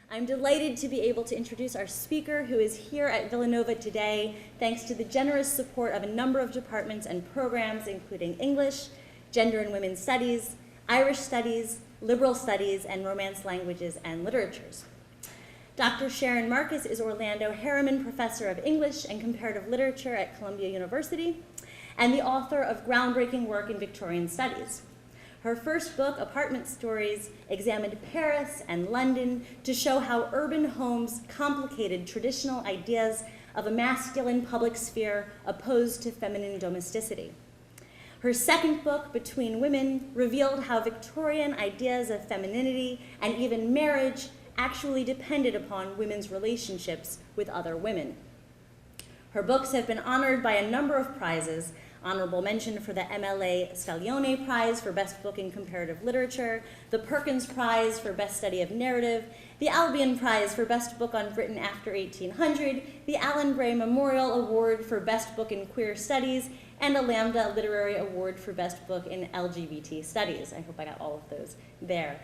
I'm delighted to be able to introduce our speaker who is here at Villanova today thanks to the generous support of a number of departments and programs, including English, Gender and Women's Studies, Irish Studies, Liberal Studies, and Romance Languages and Literatures. Dr. Sharon Marcus is Orlando Harriman Professor of English and Comparative Literature at Columbia University and the author of groundbreaking work in Victorian Studies. Her first book, Apartment Stories, examined Paris and London to show how urban homes complicated traditional ideas of a masculine public sphere opposed to feminine domesticity. Her second book, Between Women, revealed how Victorian ideas of femininity and even marriage actually depended upon women's relationships with other women. Her books have been honored by a number of prizes, honorable mention for the MLA Salomé Prize for Best Book in Comparative Literature, the Perkins Prize for Best Study of Narrative, the Albion Prize for Best Book on Britain After 1800, the Alan Bray Memorial Award for Best Book in Queer Studies, and a Lambda Literary Award for Best Book in LGBT Studies. I hope I got all of those there.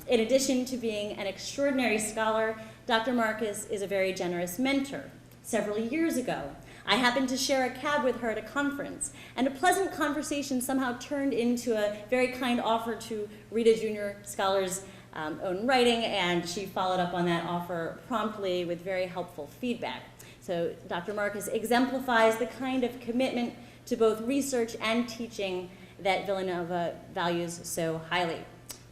In addition to being an extraordinary scholar, Dr. Marcus is a very generous mentor. Several years ago, I happened to share a cab with her at a conference, and a pleasant conversation somehow turned into a very kind offer to read a junior scholar's own writing, and she followed up on that offer promptly with very helpful feedback. So Dr. Marcus exemplifies the kind of commitment to both research and teaching that Villanova values so highly.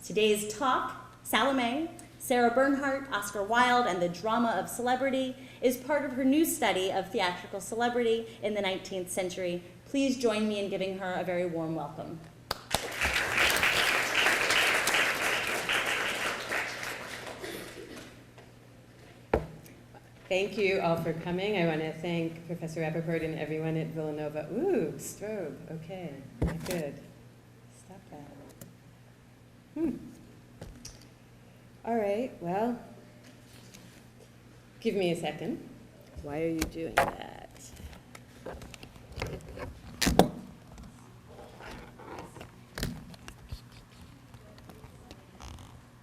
Today's talk, Salomé, Sarah Bernhardt, Oscar Wilde, and the Drama of Celebrity, is part of her new study of theatrical celebrity in the 19th century. Please join me in giving her a very warm welcome. Thank you all for coming. I want to thank Professor Rappaport and everyone at Villanova. Ooh, strobe. Okay, good. Stop that. All right, well, give me a second. Why are you doing that?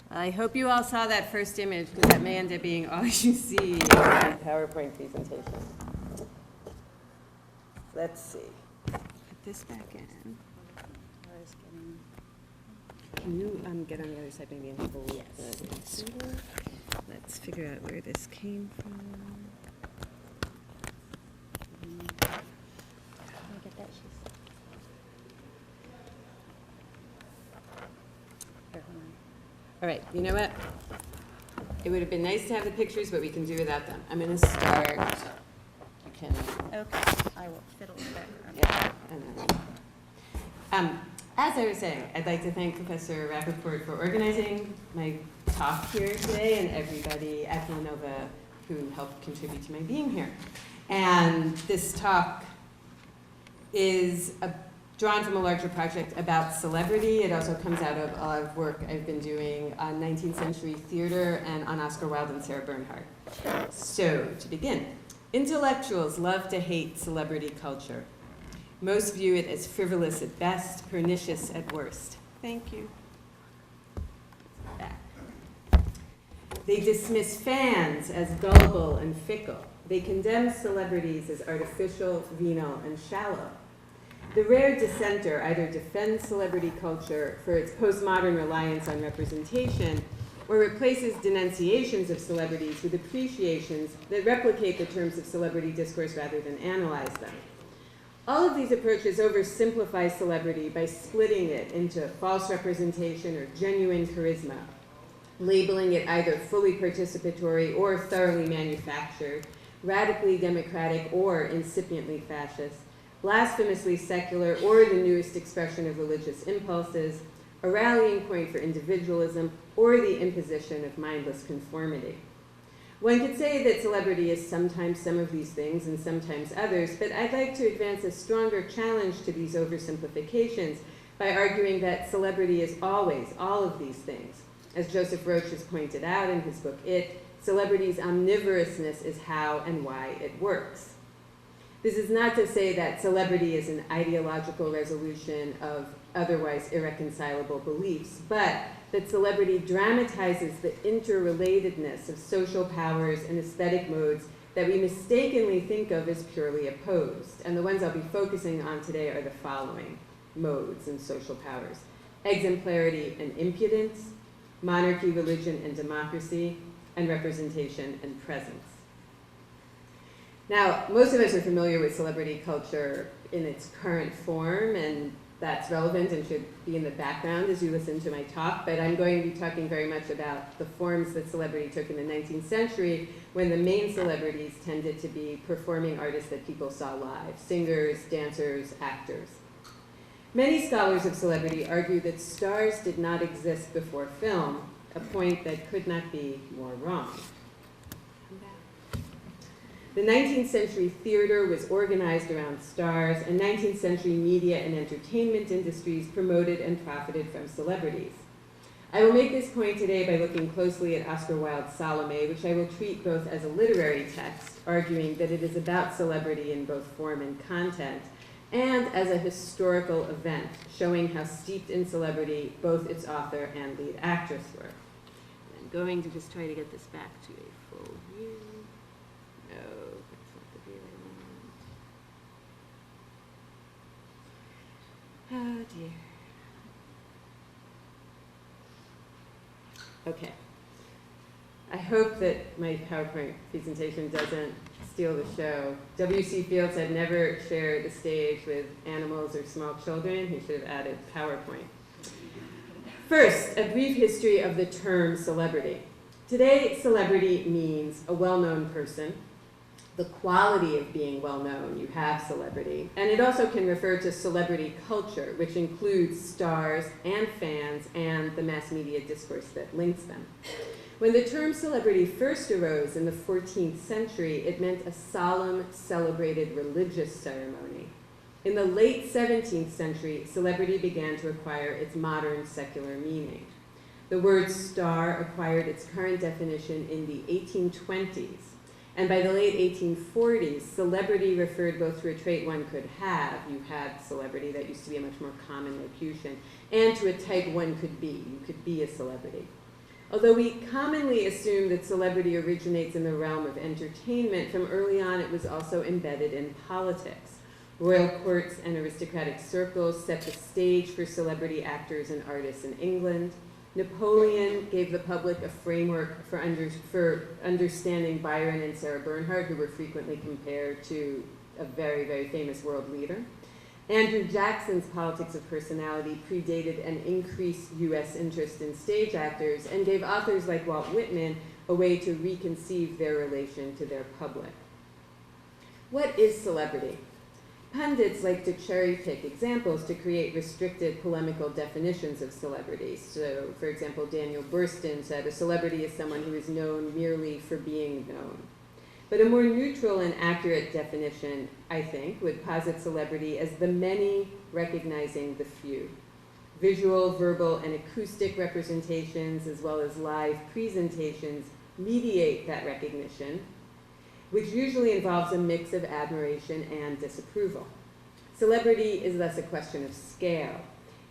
I hope you all saw that first image, because that may end up being all you see in the PowerPoint presentation. Let's see. Put this back in. Can you get on the other side maybe and hold the computer? Let's figure out where this came from. Can I get that? All right, you know what? It would have been nice to have the pictures, but we can do without them. I'm going to start. You can. Okay, I will fiddle with that. Yeah. And then, as I was saying, I'd like to thank Professor Rappaport for organizing my talk here today and everybody at Villanova who helped contribute to my being here. And this talk is drawn from a larger project about celebrity. It also comes out of a lot of work I've been doing on 19th century theater and on Oscar Wilde and Sarah Bernhardt. So, to begin, intellectuals love to hate celebrity culture. Most view it as frivolous at best, pernicious at worst. Thank you. Back. They dismiss fans as gullible and fickle. They condemn celebrities as artificial, venal, and shallow. The rare dissenter either defends celebrity culture for its postmodern reliance on representation or replaces denunciations of celebrities with appreciations that replicate the terms of celebrity discourse rather than analyze them. All of these approaches oversimplify celebrity by splitting it into false representation or genuine charisma, labeling it either fully participatory or thoroughly manufactured, radically democratic or incipiently fascist, blasphemously secular or the newest expression of religious impulses, a rallying point for individualism, or the imposition of mindless conformity. One could say that celebrity is sometimes some of these things and sometimes others, but I'd like to advance a stronger challenge to these oversimplifications by arguing that celebrity is always all of these things. As Joseph Roach has pointed out in his book, celebrity's omnivorousness is how and why it works. This is not to say that celebrity is an ideological resolution of otherwise irreconcilable beliefs, but that celebrity dramatizes the interrelatedness of social powers and aesthetic modes that we mistakenly think of as purely opposed. And the ones I'll be focusing on today are the following modes and social powers: exemplarity and impudence, monarchy, religion, and democracy, and representation and presence. Now, most of us are familiar with celebrity culture in its current form, and that's relevant and should be in the background as you listen to my talk, but I'm going to be talking very much about the forms that celebrity took in the 19th century, when the main celebrities tended to be performing artists that people saw live: singers, dancers, actors. Many scholars of celebrity argue that stars did not exist before film, a point that could not be more wrong. The 19th century theater was organized around stars, and 19th century media and entertainment industries promoted and profited from celebrities. I will make this point today by looking closely at Oscar Wilde's Salomé, which I will treat both as a literary text, arguing that it is about celebrity in both form and content, and as a historical event, showing how steeped in celebrity both its author and lead actress were. I'm going to just try to get this back to a full view. No, that's not the view I want. Oh dear. Okay. I hope that my PowerPoint presentation doesn't steal the show. W.C. Fields had never shared the stage with animals or small children. He should have added PowerPoint. First, a brief history of the term celebrity. Today, celebrity means a well-known person, the quality of being well-known. You have celebrity. And it also can refer to celebrity culture, which includes stars and fans and the mass media discourse that links them. When the term celebrity first arose in the 14th century, it meant a solemn, celebrated religious ceremony. In the late 17th century, celebrity began to acquire its modern secular meaning. The word star acquired its current definition in the 1820s. And by the late 1840s, celebrity referred both to a trait one could have, you had celebrity, that used to be a much more common locution, and to a type one could be, you could be a celebrity. Although we commonly assume that celebrity originates in the realm of entertainment, from early on it was also embedded in politics. Royal courts and aristocratic circles set the stage for celebrity actors and artists in England. Napoleon gave the public a framework for understanding Byron and Sarah Bernhardt, who were frequently compared to a very, very famous world leader. Andrew Jackson's politics of personality predated an increased U.S. interest in stage actors and gave authors like Walt Whitman a way to reconceive their relation to their public. What is celebrity? Pundits like to cherry-pick examples to create restricted polemical definitions of celebrities. So, for example, Daniel Burstyn said, a celebrity is someone who is known merely for being known. But a more neutral and accurate definition, I think, would posit celebrity as the many recognizing the few. Visual, verbal, and acoustic representations, as well as live presentations, mediate that recognition, which usually involves a mix of admiration and disapproval. Celebrity is thus a question of scale.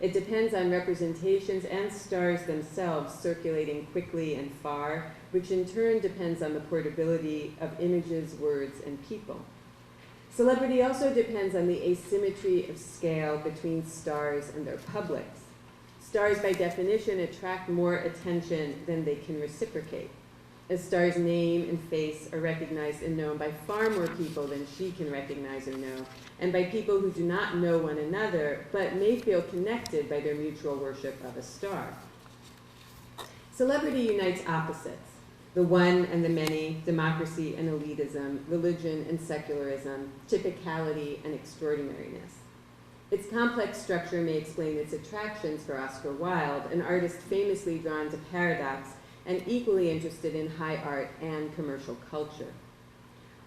It depends on representations and stars themselves circulating quickly and far, which in turn depends on the portability of images, words, and people. Celebrity also depends on the asymmetry of scale between stars and their publics. Stars, by definition, attract more attention than they can reciprocate. A star's name and face are recognized and known by far more people than she can recognize or know, and by people who do not know one another, but may feel connected by their mutual worship of a star. Celebrity unites opposites, the one and the many, democracy and elitism, religion and secularism, typicality and extraordinariness. Its complex structure may explain its attractions for Oscar Wilde, an artist famously drawn to paradox and equally interested in high art and commercial culture.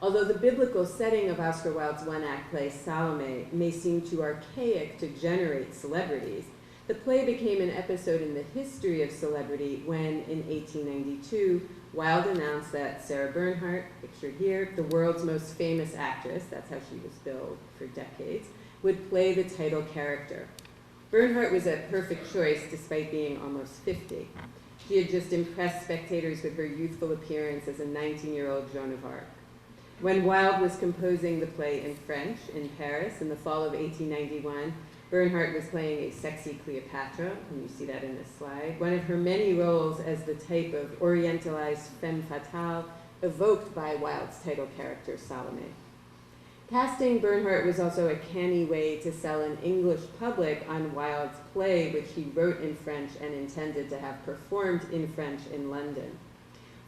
Although the biblical setting of Oscar Wilde's one-act play Salomé may seem too archaic to generate celebrities, the play became an episode in the history of celebrity when, in 1892, Wilde announced that Sarah Bernhardt, pictured here, the world's most famous actress, that's how she was billed for decades, would play the title character. Bernhardt was a perfect choice despite being almost 50. She had just impressed spectators with her youthful appearance as a 19-year-old Joan of Arc. When Wilde was composing the play in French in Paris in the fall of 1891, Bernhardt was playing a sexy Cleopatra, and you see that in this slide, one of her many roles as the type of orientalized femme fatale evoked by Wilde's title character, Salomé. Casting Bernhardt was also a canny way to sell an English public on Wilde's play, which he wrote in French and intended to have performed in French in London.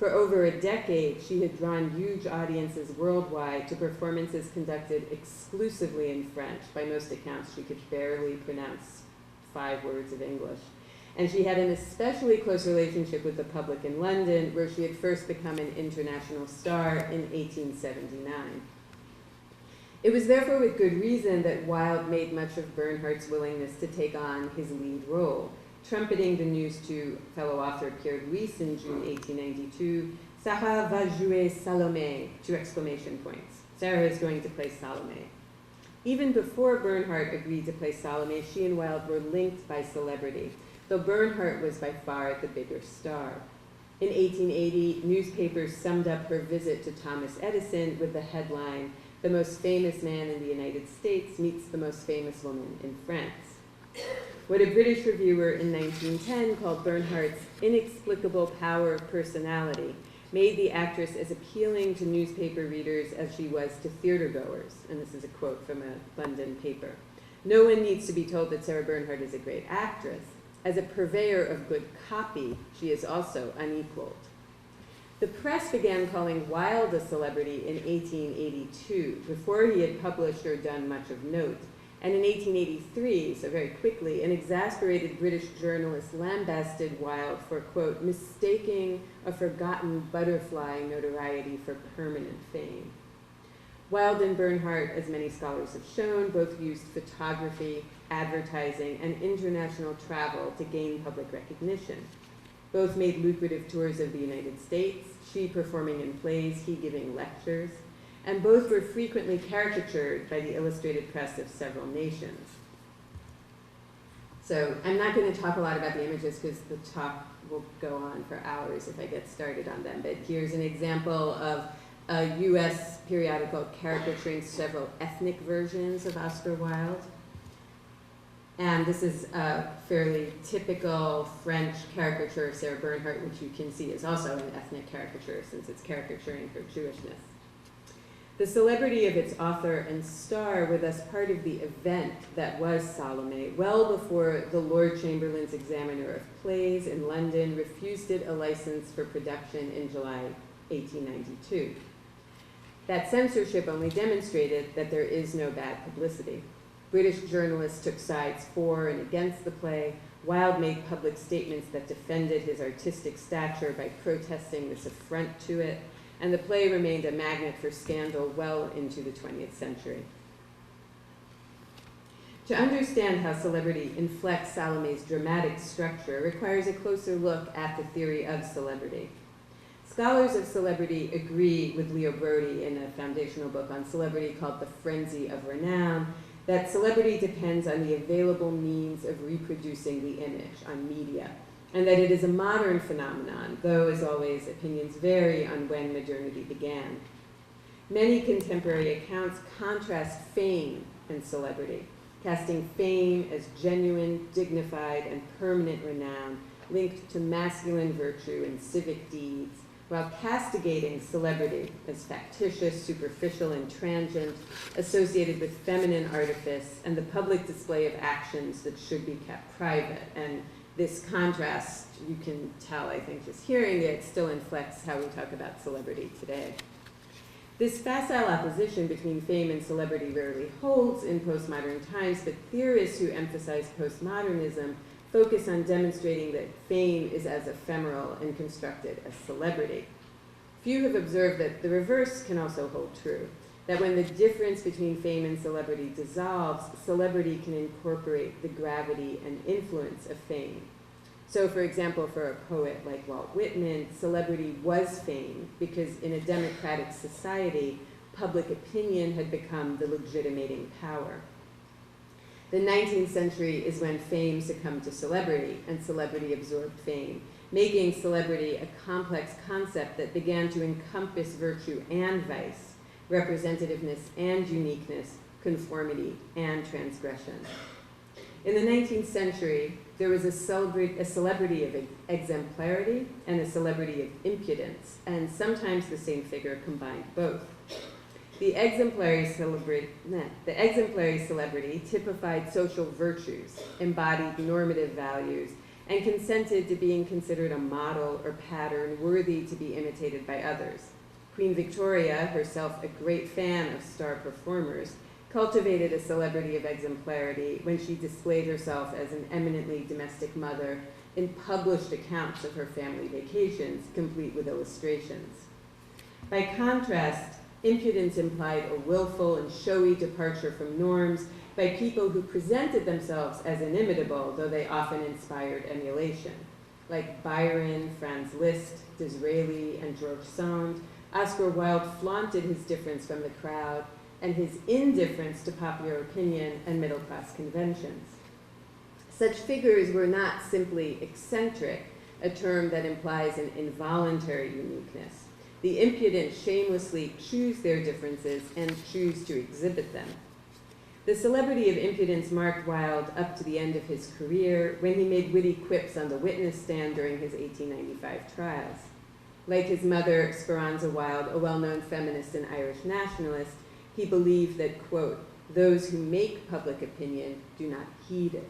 For over a decade, she had drawn huge audiences worldwide to performances conducted exclusively in French. By most accounts, she could barely pronounce 5 words of English. And she had an especially close relationship with the public in London, where she had first become an international star in 1879. It was therefore with good reason that Wilde made much of Bernhardt's willingness to take on his lead role, trumpeting the news to fellow author Pierre Louis in June 1892, "Sarah va jouer Salomé," 2 exclamation points. Sarah is going to play Salomé. Even before Bernhardt agreed to play Salomé, she and Wilde were linked by celebrity, though Bernhardt was by far the bigger star. In 1880, newspapers summed up her visit to Thomas Edison with the headline, "The most famous man in the United States meets the most famous woman in France." What a British reviewer in 1910 called Bernhardt's inexplicable power of personality made the actress as appealing to newspaper readers as she was to theater goers. And this is a quote from a London paper. "No one needs to be told that Sarah Bernhardt is a great actress. As a purveyor of good copy, she is also unequaled." The press began calling Wilde a celebrity in 1882, before he had published or done much of note. And in 1883, so very quickly, an exasperated British journalist lambasted Wilde for, quote, "mistaking a forgotten butterfly notoriety for permanent fame." Wilde and Bernhardt, as many scholars have shown, both used photography, advertising, and international travel to gain public recognition. Both made lucrative tours of the United States, she performing in plays, he giving lectures, and both were frequently caricatured by the illustrated press of several nations. So I'm not going to talk a lot about the images because the talk will go on for hours if I get started on them, but here's an example of a US periodical caricaturing several ethnic versions of Oscar Wilde. And this is a fairly typical French caricature of Sarah Bernhardt, which you can see is also an ethnic caricature since it's caricaturing her Jewishness. The celebrity of its author and star were thus part of the event that was Salomé, well before the Lord Chamberlain's Examiner of Plays in London refused it a license for production in July 1892. That censorship only demonstrated that there is no bad publicity. British journalists took sides for and against the play. Wilde made public statements that defended his artistic stature by protesting this affront to it, and the play remained a magnet for scandal well into the 20th century. To understand how celebrity inflects Salomé's dramatic structure requires a closer look at the theory of celebrity. Scholars of celebrity agree with Leo Brody in a foundational book on celebrity called The Frenzy of Renown that celebrity depends on the available means of reproducing the image, on media, and that it is a modern phenomenon, though, as always, opinions vary on when modernity began. Many contemporary accounts contrast fame and celebrity, casting fame as genuine, dignified, and permanent renown linked to masculine virtue and civic deeds, while castigating celebrity as factitious, superficial, and transient, associated with feminine artifice and the public display of actions that should be kept private. And this contrast, you can tell, I think, just hearing it, still inflects how we talk about celebrity today. This facile opposition between fame and celebrity rarely holds in postmodern times, but theorists who emphasize postmodernism focus on demonstrating that fame is as ephemeral and constructed as celebrity. Few have observed that the reverse can also hold true, that when the difference between fame and celebrity dissolves, celebrity can incorporate the gravity and influence of fame. So, for example, for a poet like Walt Whitman, celebrity was fame because in a democratic society, public opinion had become the legitimating power. The 19th century is when fame succumbed to celebrity and celebrity absorbed fame, making celebrity a complex concept that began to encompass virtue and vice, representativeness and uniqueness, conformity and transgression. In the 19th century, there was a celebrity of exemplarity and a celebrity of impudence, and sometimes the same figure combined both. The exemplary celebrity typified social virtues, embodied normative values, and consented to being considered a model or pattern worthy to be imitated by others. Queen Victoria, herself a great fan of star performers, cultivated a celebrity of exemplarity when she displayed herself as an eminently domestic mother in published accounts of her family vacations, complete with illustrations. By contrast, impudence implied a willful and showy departure from norms by people who presented themselves as inimitable, though they often inspired emulation. Like Byron, Franz Liszt, Disraeli, and George Sand, Oscar Wilde flaunted his difference from the crowd and his indifference to popular opinion and middle-class conventions. Such figures were not simply eccentric, a term that implies an involuntary uniqueness. The impudent shamelessly choose their differences and choose to exhibit them. The celebrity of impudence marked Wilde up to the end of his career when he made witty quips on the witness stand during his 1895 trials. Like his mother, Speranza Wilde, a well-known feminist and Irish nationalist, he believed that, quote, those who make public opinion do not heed it.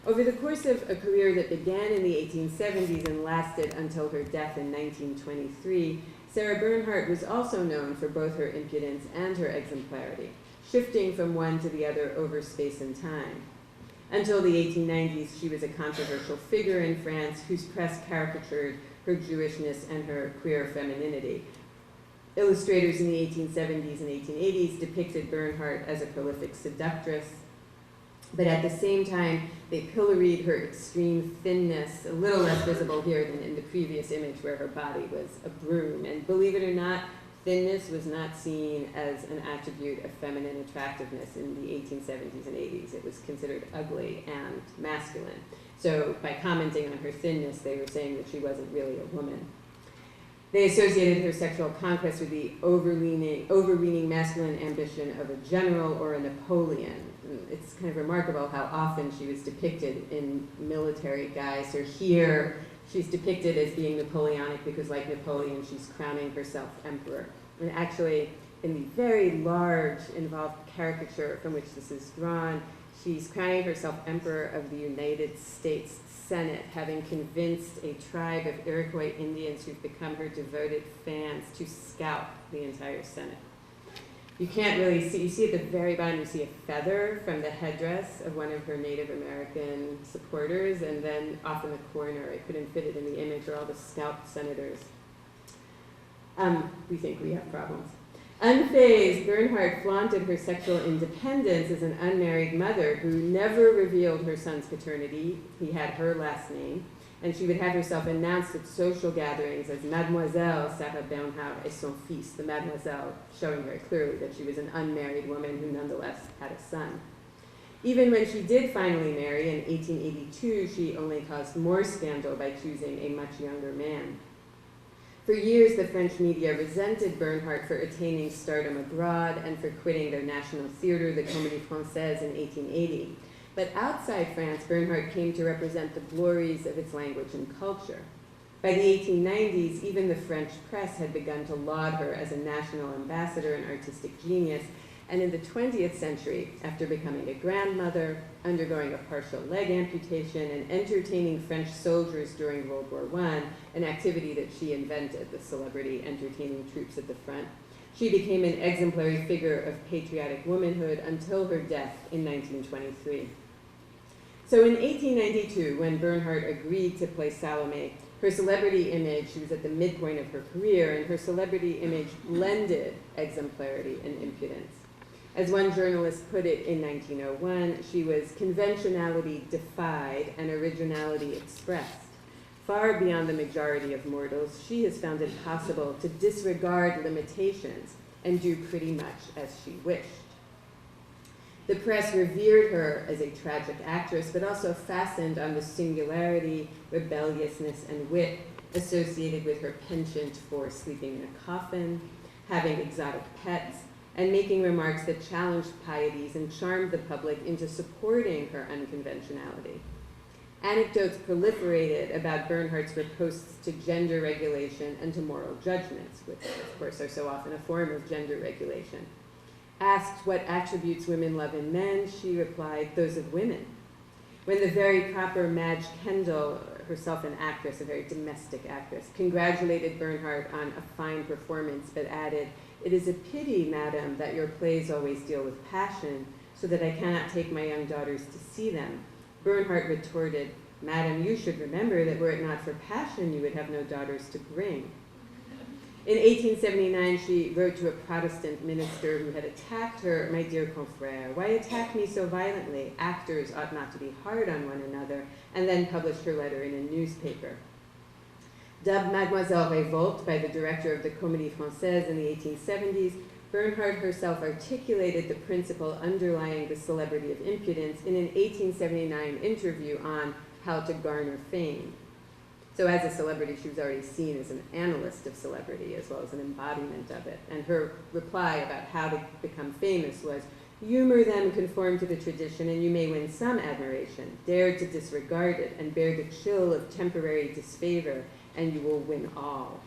Over the course of a career that began in the 1870s and lasted until her death in 1923, Sarah Bernhardt was also known for both her impudence and her exemplarity, shifting from one to the other over space and time. Until the 1890s, she was a controversial figure in France whose press caricatured her Jewishness and her queer femininity. Illustrators in the 1870s and 1880s depicted Bernhardt as a prolific seductress, but at the same time, they pilloried her extreme thinness, a little less visible here than in the previous image where her body was a broom. And believe it or not, thinness was not seen as an attribute of feminine attractiveness in the 1870s and 80s. It was considered ugly and masculine. So by commenting on her thinness, they were saying that she wasn't really a woman. They associated her sexual conquest with the overweening masculine ambition of a general or a Napoleon. It's kind of remarkable how often she was depicted in military guise. So here, she's depicted as being Napoleonic because, like Napoleon, she's crowning herself emperor. And actually, in the very large, involved caricature from which this is drawn, she's crowning herself emperor of the United States Senate, having convinced a tribe of Iroquois Indians who've become her devoted fans to scalp the entire Senate. You can't really see, you see at the very bottom, you see a feather from the headdress of one of her Native American supporters, and then off in the corner, I couldn't fit it in the image, are all the scalped senators. We think we have problems. Unfazed, Bernhardt flaunted her sexual independence as an unmarried mother who never revealed her son's paternity. He had her last name, and she would have herself announced at social gatherings as Mademoiselle Sarah Bernhardt et son fils, the Mademoiselle, showing very clearly that she was an unmarried woman who nonetheless had a son. Even when she did finally marry in 1882, she only caused more scandal by choosing a much younger man. For years, the French media resented Bernhardt for attaining stardom abroad and for quitting their national theater, the Comédie Française, in 1880. But outside France, Bernhardt came to represent the glories of its language and culture. By the 1890s, even the French press had begun to laud her as a national ambassador and artistic genius, and in the 20th century, after becoming a grandmother, undergoing a partial leg amputation, and entertaining French soldiers during World War I, an activity that she invented, the celebrity entertaining troops at the front, she became an exemplary figure of patriotic womanhood until her death in 1923. So in 1892, when Bernhardt agreed to play Salomé, her celebrity image, she was at the midpoint of her career, and her celebrity image blended exemplarity and impudence. As one journalist put it in 1901, she was conventionality defied and originality expressed. Far beyond the majority of mortals, she has found it possible to disregard limitations and do pretty much as she wished. The press revered her as a tragic actress, but also fastened on the singularity, rebelliousness, and wit associated with her penchant for sleeping in a coffin, having exotic pets, and making remarks that challenged pieties and charmed the public into supporting her unconventionality. Anecdotes proliferated about Bernhardt's riposts to gender regulation and to moral judgments, which of course are so often a form of gender regulation. Asked what attributes women love in men, she replied, those of women. When the very proper Madge Kendall, herself an actress, a very domestic actress, congratulated Bernhardt on a fine performance, but added, "It is a pity, madam, that your plays always deal with passion, so that I cannot take my young daughters to see them," Bernhardt retorted, "Madam, you should remember that were it not for passion, you would have no daughters to bring." In 1879, she wrote to a Protestant minister who had attacked her, "My dear confrère, why attack me so violently? Actors ought not to be hard on one another," and then published her letter in a newspaper. Dubbed Mademoiselle Révolte by the director of the Comédie Française in the 1870s, Bernhardt herself articulated the principle underlying the celebrity of impudence in an 1879 interview on how to garner fame. So as a celebrity, she was already seen as an analyst of celebrity as well as an embodiment of it. And her reply about how to become famous was, "Humor them, conform to the tradition, and you may win some admiration. Dare to disregard it and bear the chill of temporary disfavor, and you will win all."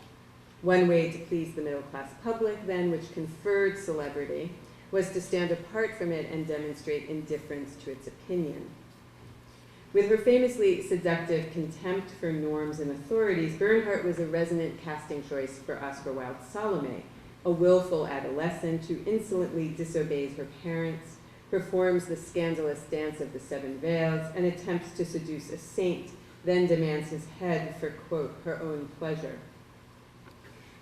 One way to please the middle-class public, then, which conferred celebrity, was to stand apart from it and demonstrate indifference to its opinion. With her famously seductive contempt for norms and authorities, Bernhardt was a resonant casting choice for Oscar Wilde's Salomé, a willful adolescent who insolently disobeys her parents, performs the scandalous dance of the seven veils, and attempts to seduce a saint, then demands his head for, quote, her own pleasure.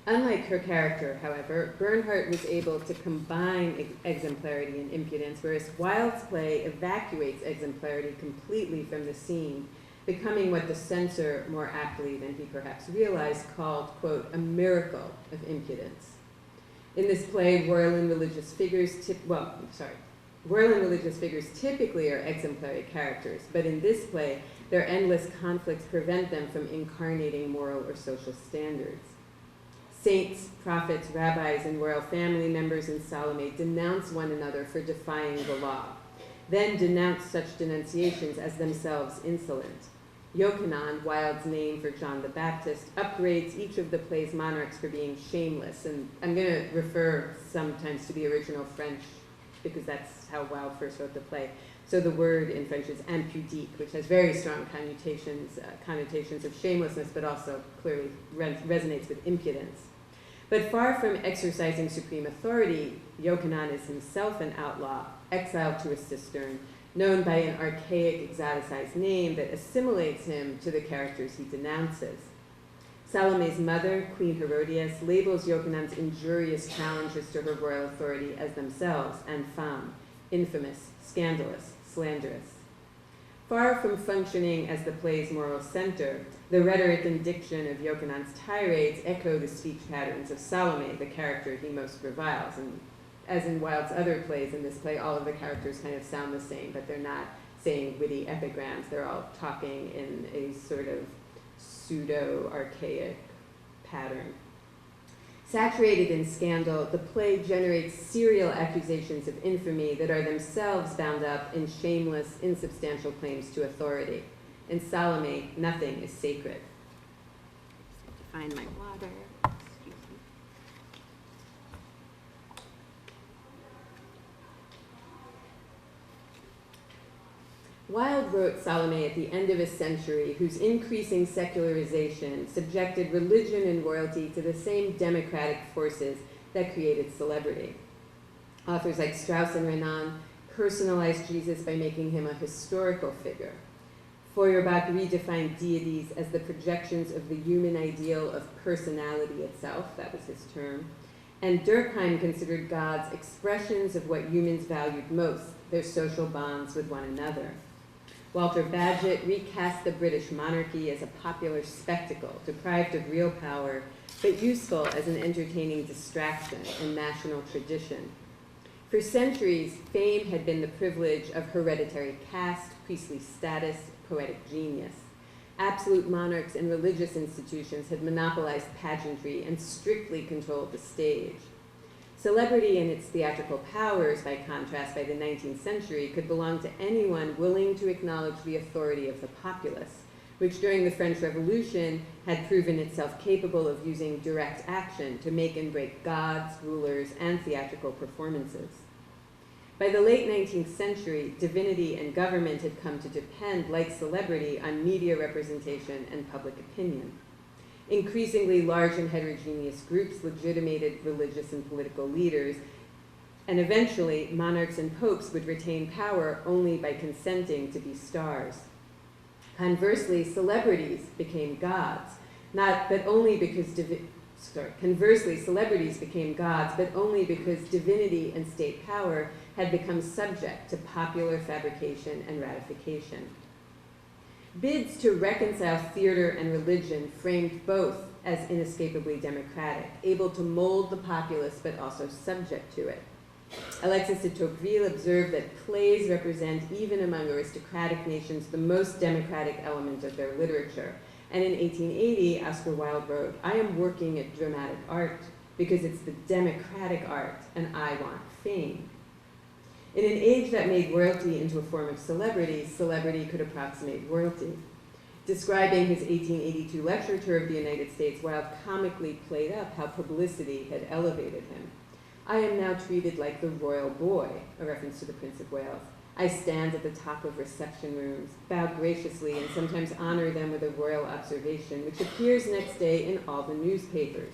Unlike her character, however, Bernhardt was able to combine exemplarity and impudence, whereas Wilde's play evacuates exemplarity completely from the scene, becoming what the censor, more aptly than he perhaps realized, called, quote, a miracle of impudence. In this play, royal and religious figures typically are exemplary characters, but in this play, their endless conflicts prevent them from incarnating moral or social standards. Saints, prophets, rabbis, and royal family members in Salomé denounce one another for defying the law, then denounce such denunciations as themselves insolent. Yochanan, Wilde's name for John the Baptist, upgrades each of the play's monarchs for being shameless, and I'm going to refer sometimes to the original French because that's how Wilde first wrote the play. So the word in French is impudique, which has very strong connotations of shamelessness, but also clearly resonates with impudence. But far from exercising supreme authority, Yochanan is himself an outlaw, exiled to a cistern, known by an archaic, exoticized name that assimilates him to the characters he denounces. Salomé's mother, Queen Herodias, labels Yochanan's injurious challenges to her royal authority as themselves infâme, infamous, scandalous, slanderous. Far from functioning as the play's moral center, the rhetoric and diction of Yochanan's tirades echo the speech patterns of Salomé, the character he most reviles. And as in Wilde's other plays, in this play, all of the characters kind of sound the same, but they're not saying witty epigrams. They're all talking in a sort of pseudo-archaic pattern. Saturated in scandal, the play generates serial accusations of infamy that are themselves bound up in shameless, insubstantial claims to authority. In Salomé, nothing is sacred. I have to find my water. Excuse me. Wilde wrote Salomé at the end of a century whose increasing secularization subjected religion and royalty to the same democratic forces that created celebrity. Authors like Strauss and Renan personalized Jesus by making him a historical figure. Feuerbach redefined deities as the projections of the human ideal of personality itself, that was his term, and Durkheim considered gods expressions of what humans valued most, their social bonds with one another. Walter Bagehot recast the British monarchy as a popular spectacle, deprived of real power, but useful as an entertaining distraction and national tradition. For centuries, fame had been the privilege of hereditary caste, priestly status, poetic genius. Absolute monarchs and religious institutions had monopolized pageantry and strictly controlled the stage. Celebrity and its theatrical powers, by contrast, by the 19th century, could belong to anyone willing to acknowledge the authority of the populace, which during the French Revolution had proven itself capable of using direct action to make and break gods, rulers, and theatrical performances. By the late 19th century, divinity and government had come to depend, like celebrity, on media representation and public opinion. Increasingly large and heterogeneous groups legitimated religious and political leaders, and eventually monarchs and popes would retain power only by consenting to be stars. Conversely, celebrities became gods, Conversely, celebrities became gods, but only because divinity and state power had become subject to popular fabrication and ratification. Bids to reconcile theater and religion framed both as inescapably democratic, able to mold the populace but also subject to it. Alexis de Tocqueville observed that plays represent, even among aristocratic nations, the most democratic element of their literature. And in 1880, Oscar Wilde wrote, "I am working at dramatic art because it's the democratic art and I want fame." In an age that made royalty into a form of celebrity, celebrity could approximate royalty. Describing his 1882 lecture tour of the United States, Wilde comically played up how publicity had elevated him. "I am now treated like the royal boy," a reference to the Prince of Wales. "I stand at the top of reception rooms, bow graciously, and sometimes honor them with a royal observation, which appears next day in all the newspapers.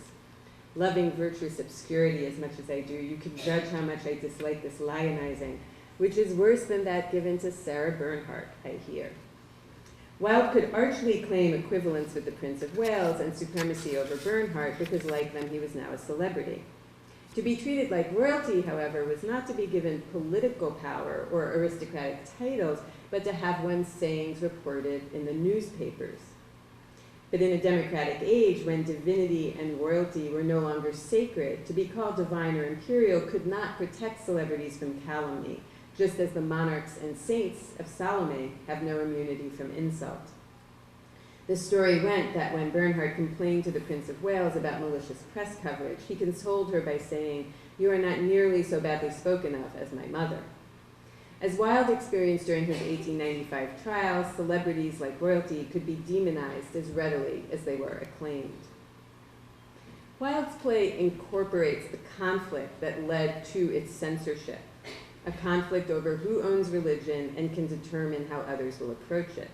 Loving virtuous obscurity as much as I do, you can judge how much I dislike this lionizing, which is worse than that given to Sarah Bernhardt, I hear." Wilde could archly claim equivalence with the Prince of Wales and supremacy over Bernhardt because, like them, he was now a celebrity. To be treated like royalty, however, was not to be given political power or aristocratic titles, but to have one's sayings reported in the newspapers. But in a democratic age, when divinity and royalty were no longer sacred, to be called divine or imperial could not protect celebrities from calumny, just as the monarchs and saints of Salomé have no immunity from insult. The story went that when Bernhardt complained to the Prince of Wales about malicious press coverage, he consoled her by saying, "You are not nearly so badly spoken of as my mother." As Wilde experienced during his 1895 trial, celebrities like royalty could be demonized as readily as they were acclaimed. Wilde's play incorporates the conflict that led to its censorship, a conflict over who owns religion and can determine how others will approach it.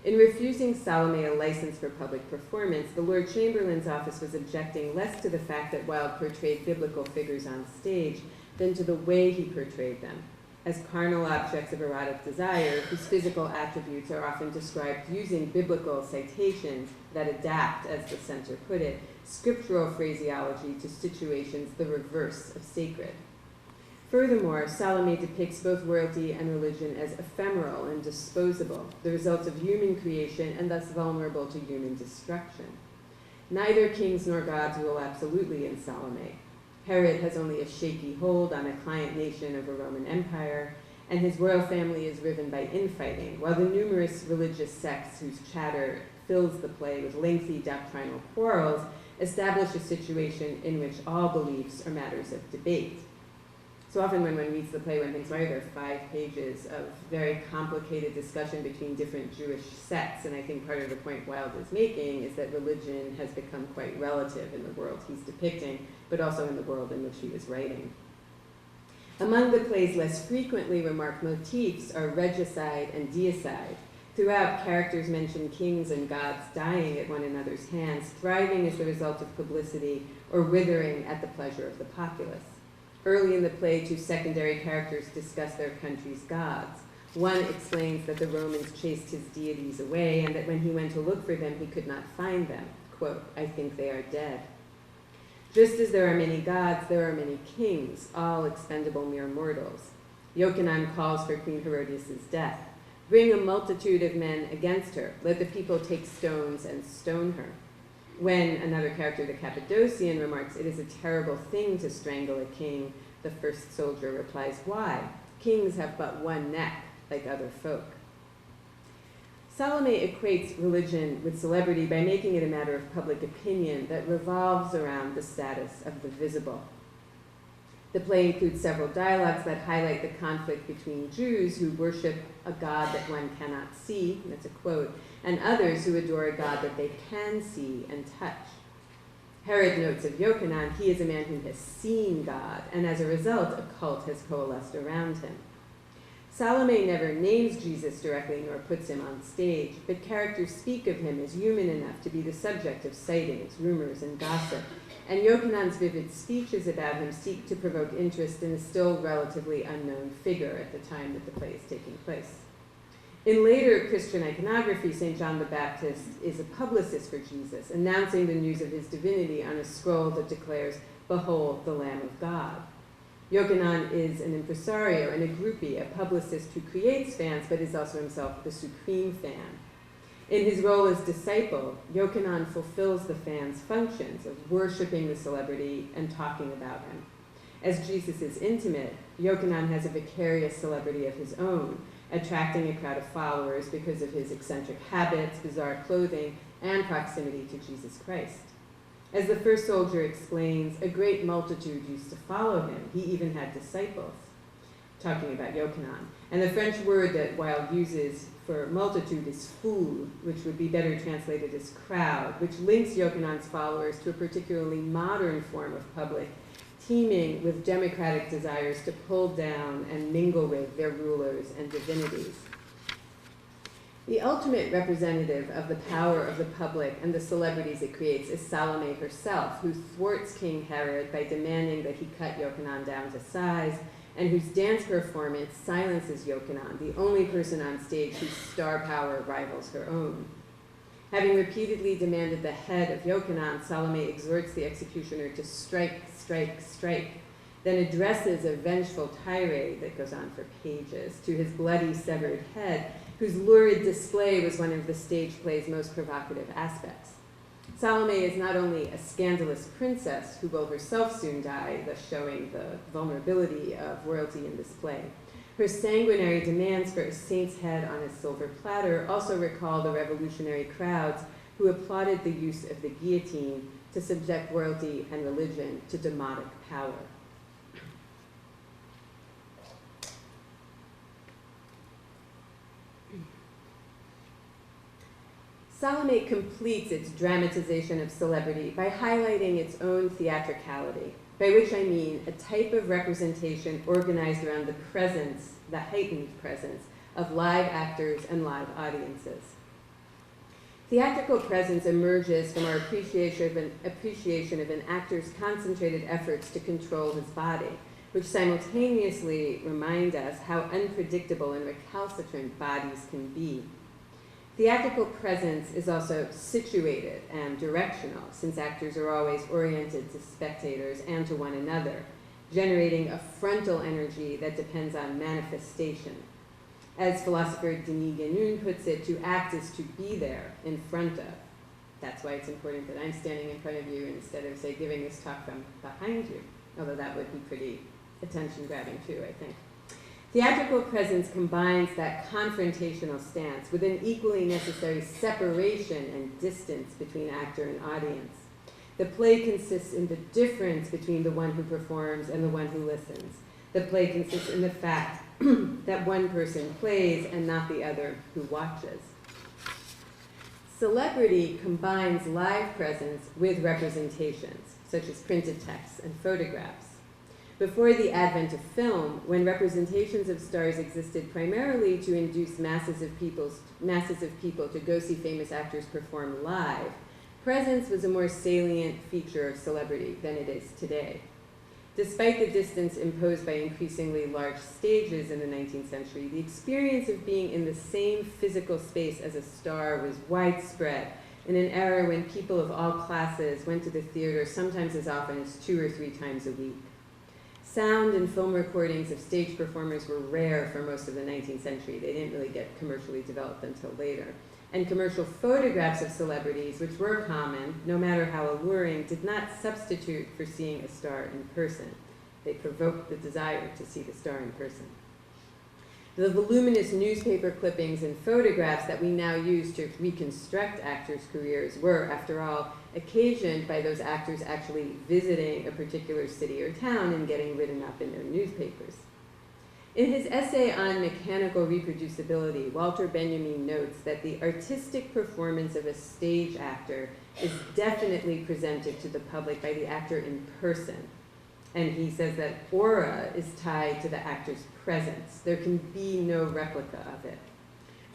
In refusing Salomé a license for public performance, the Lord Chamberlain's office was objecting less to the fact that Wilde portrayed biblical figures on stage than to the way he portrayed them, as carnal objects of erotic desire whose physical attributes are often described using biblical citations that adapt, as the censor put it, scriptural phraseology to situations the reverse of sacred. Furthermore, Salomé depicts both royalty and religion as ephemeral and disposable, the results of human creation and thus vulnerable to human destruction. Neither kings nor gods rule absolutely in Salomé. Herod has only a shaky hold on a client nation of a Roman Empire, and his royal family is riven by infighting, while the numerous religious sects whose chatter fills the play with lengthy doctrinal quarrels establish a situation in which all beliefs are matters of debate. So often when one reads the play, one thinks, why are there 5 pages of very complicated discussion between different Jewish sects? And I think part of the point Wilde is making is that religion has become quite relative in the world he's depicting, but also in the world in which he was writing. Among the play's less frequently remarked motifs are regicide and deicide. Throughout, characters mention kings and gods dying at one another's hands, thriving as the result of publicity, or withering at the pleasure of the populace. Early in the play, 2 secondary characters discuss their country's gods. One explains that the Romans chased his deities away and that when he went to look for them, he could not find them. Quote, "I think they are dead." Just as there are many gods, there are many kings, all expendable mere mortals. Yochanan calls for Queen Herodias' death. "Bring a multitude of men against her. Let the people take stones and stone her." When another character, the Cappadocian, remarks, "It is a terrible thing to strangle a king," the first soldier replies, "Why? Kings have but one neck, like other folk." Salomé equates religion with celebrity by making it a matter of public opinion that revolves around the status of the visible. The play includes several dialogues that highlight the conflict between Jews who worship a God that one cannot see, that's a quote, and others who adore a God that they can see and touch. Herod notes of Yochanan, he is a man who has seen God, and as a result, a cult has coalesced around him. Salomé never names Jesus directly nor puts him on stage, but characters speak of him as human enough to be the subject of sightings, rumors, and gossip, and Yochanan's vivid speeches about him seek to provoke interest in a still relatively unknown figure at the time that the play is taking place. In later Christian iconography, St. John the Baptist is a publicist for Jesus, announcing the news of his divinity on a scroll that declares, "Behold the Lamb of God." Yochanan is an impresario and a groupie, a publicist who creates fans but is also himself the supreme fan. In his role as disciple, Yochanan fulfills the fan's functions of worshiping the celebrity and talking about him. As Jesus is intimate, Yochanan has a vicarious celebrity of his own, attracting a crowd of followers because of his eccentric habits, bizarre clothing, and proximity to Jesus Christ. As the first soldier explains, a great multitude used to follow him. He even had disciples, talking about Yochanan. And the French word that Wilde uses for multitude is foule, which would be better translated as crowd, which links Yochanan's followers to a particularly modern form of public, teeming with democratic desires to pull down and mingle with their rulers and divinities. The ultimate representative of the power of the public and the celebrities it creates is Salomé herself, who thwarts King Herod by demanding that he cut Yochanan down to size, and whose dance performance silences Yochanan, the only person on stage whose star power rivals her own. Having repeatedly demanded the head of Yochanan, Salomé exhorts the executioner to strike, strike, strike, then addresses a vengeful tirade that goes on for pages to his bloody severed head, whose lurid display was one of the stage play's most provocative aspects. Salomé is not only a scandalous princess who will herself soon die, thus showing the vulnerability of royalty in this play. Her sanguinary demands for a saint's head on a silver platter also recall the revolutionary crowds who applauded the use of the guillotine to subject royalty and religion to demotic power. Salomé completes its dramatization of celebrity by highlighting its own theatricality, by which I mean a type of representation organized around the presence, the heightened presence, of live actors and live audiences. Theatrical presence emerges from our appreciation of an actor's concentrated efforts to control his body, which simultaneously remind us how unpredictable and recalcitrant bodies can be. Theatrical presence is also situated and directional, since actors are always oriented to spectators and to one another, generating a frontal energy that depends on manifestation. As philosopher Denis Guénon puts it, to act is to be there, in front of. That's why it's important that I'm standing in front of you instead of, say, giving this talk from behind you, although that would be pretty attention-grabbing too, I think. Theatrical presence combines that confrontational stance with an equally necessary separation and distance between actor and audience. The play consists in the difference between the one who performs and the one who listens. The play consists in the fact that one person plays and not the other who watches. Celebrity combines live presence with representations, such as printed texts and photographs. Before the advent of film, when representations of stars existed primarily to induce masses of people to go see famous actors perform live, presence was a more salient feature of celebrity than it is today. Despite the distance imposed by increasingly large stages in the 19th century, the experience of being in the same physical space as a star was widespread in an era when people of all classes went to the theater sometimes as often as 2 or 3 times a week. Sound and film recordings of stage performers were rare for most of the 19th century. They didn't really get commercially developed until later. and commercial photographs of celebrities, which were common, no matter how alluring, did not substitute for seeing a star in person. They provoked the desire to see the star in person. The voluminous newspaper clippings and photographs that we now use to reconstruct actors' careers were, after all, occasioned by those actors actually visiting a particular city or town and getting written up in their newspapers. In his essay on mechanical reproducibility, Walter Benjamin notes that the artistic performance of a stage actor is definitely presented to the public by the actor in person. And he says that aura is tied to the actor's presence. There can be no replica of it.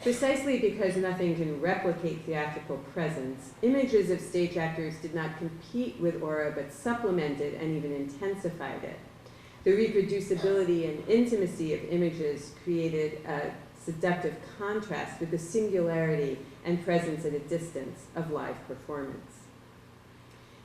Precisely because nothing can replicate theatrical presence, images of stage actors did not compete with aura, but supplemented and even intensified it. The reproducibility and intimacy of images created a seductive contrast with the singularity and presence at a distance of live performance.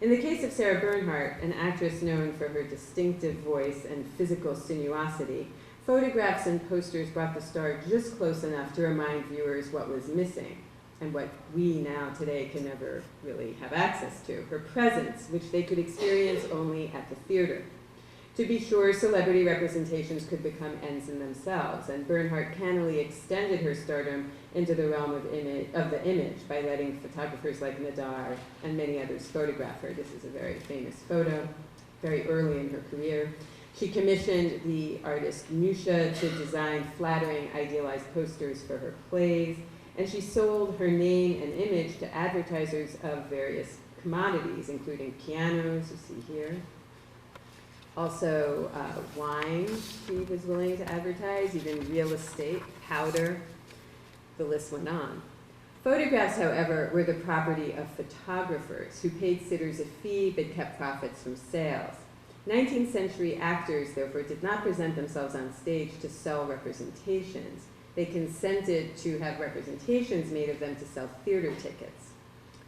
In the case of Sarah Bernhardt, an actress known for her distinctive voice and physical sinuosity, photographs and posters brought the star just close enough to remind viewers what was missing, and what we now today can never really have access to, her presence, which they could experience only at the theater. To be sure, celebrity representations could become ends in themselves, and Bernhardt cannily extended her stardom into the realm of the image by letting photographers like Nadar and many others photograph her. This is a very famous photo, very early in her career. She commissioned the artist Musha to design flattering, idealized posters for her plays, and she sold her name and image to advertisers of various commodities, including pianos, you see here. Also, wine she was willing to advertise, even real estate, powder, the list went on. Photographs, however, were the property of photographers who paid sitters a fee but kept profits from sales. 19th century actors, therefore, did not present themselves on stage to sell representations. They consented to have representations made of them to sell theater tickets.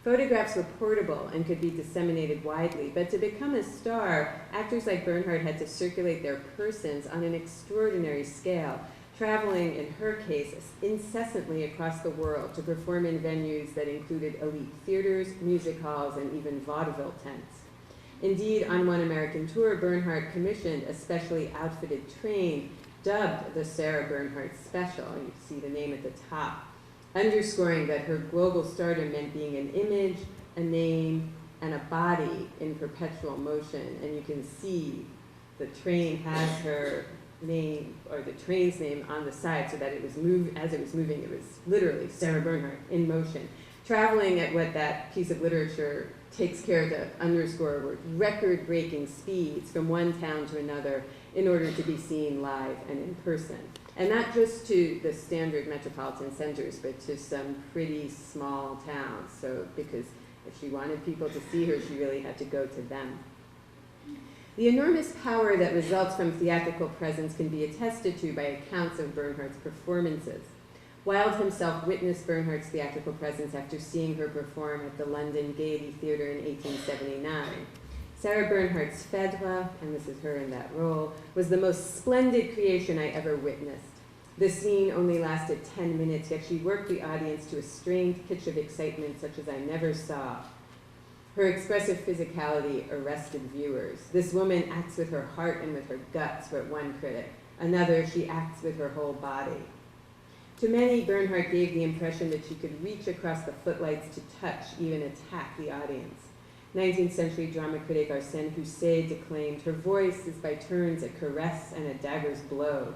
Photographs were portable and could be disseminated widely, but to become a star, actors like Bernhardt had to circulate their persons on an extraordinary scale, traveling, in her case, incessantly across the world to perform in venues that included elite theaters, music halls, and even vaudeville tents. Indeed, on one American tour, Bernhardt commissioned a specially outfitted train dubbed the Sarah Bernhardt Special, and you see the name at the top, underscoring that her global stardom meant being an image, a name, and a body in perpetual motion. And you can see the train has her name, or the train's name, on the side so that it was as it was moving, it was literally Sarah Bernhardt in motion, traveling at what that piece of literature takes care to underscore were record-breaking speeds from one town to another in order to be seen live and in person. And not just to the standard metropolitan centers, but to some pretty small towns. So, because if she wanted people to see her, she really had to go to them. The enormous power that results from theatrical presence can be attested to by accounts of Bernhardt's performances. Wilde himself witnessed Bernhardt's theatrical presence after seeing her perform at the London Gaiety Theatre in 1879. Sarah Bernhardt's Phèdre, and this is her in that role, was the most splendid creation I ever witnessed. The scene only lasted 10 minutes, yet she worked the audience to a strained pitch of excitement such as I never saw. Her expressive physicality arrested viewers. This woman acts with her heart and with her guts, wrote one critic. Another, she acts with her whole body. To many, Bernhardt gave the impression that she could reach across the footlights to touch, even attack the audience. 19th century drama critic Arsène Houssaye declaimed, "Her voice is by turns a caress and a dagger's blow.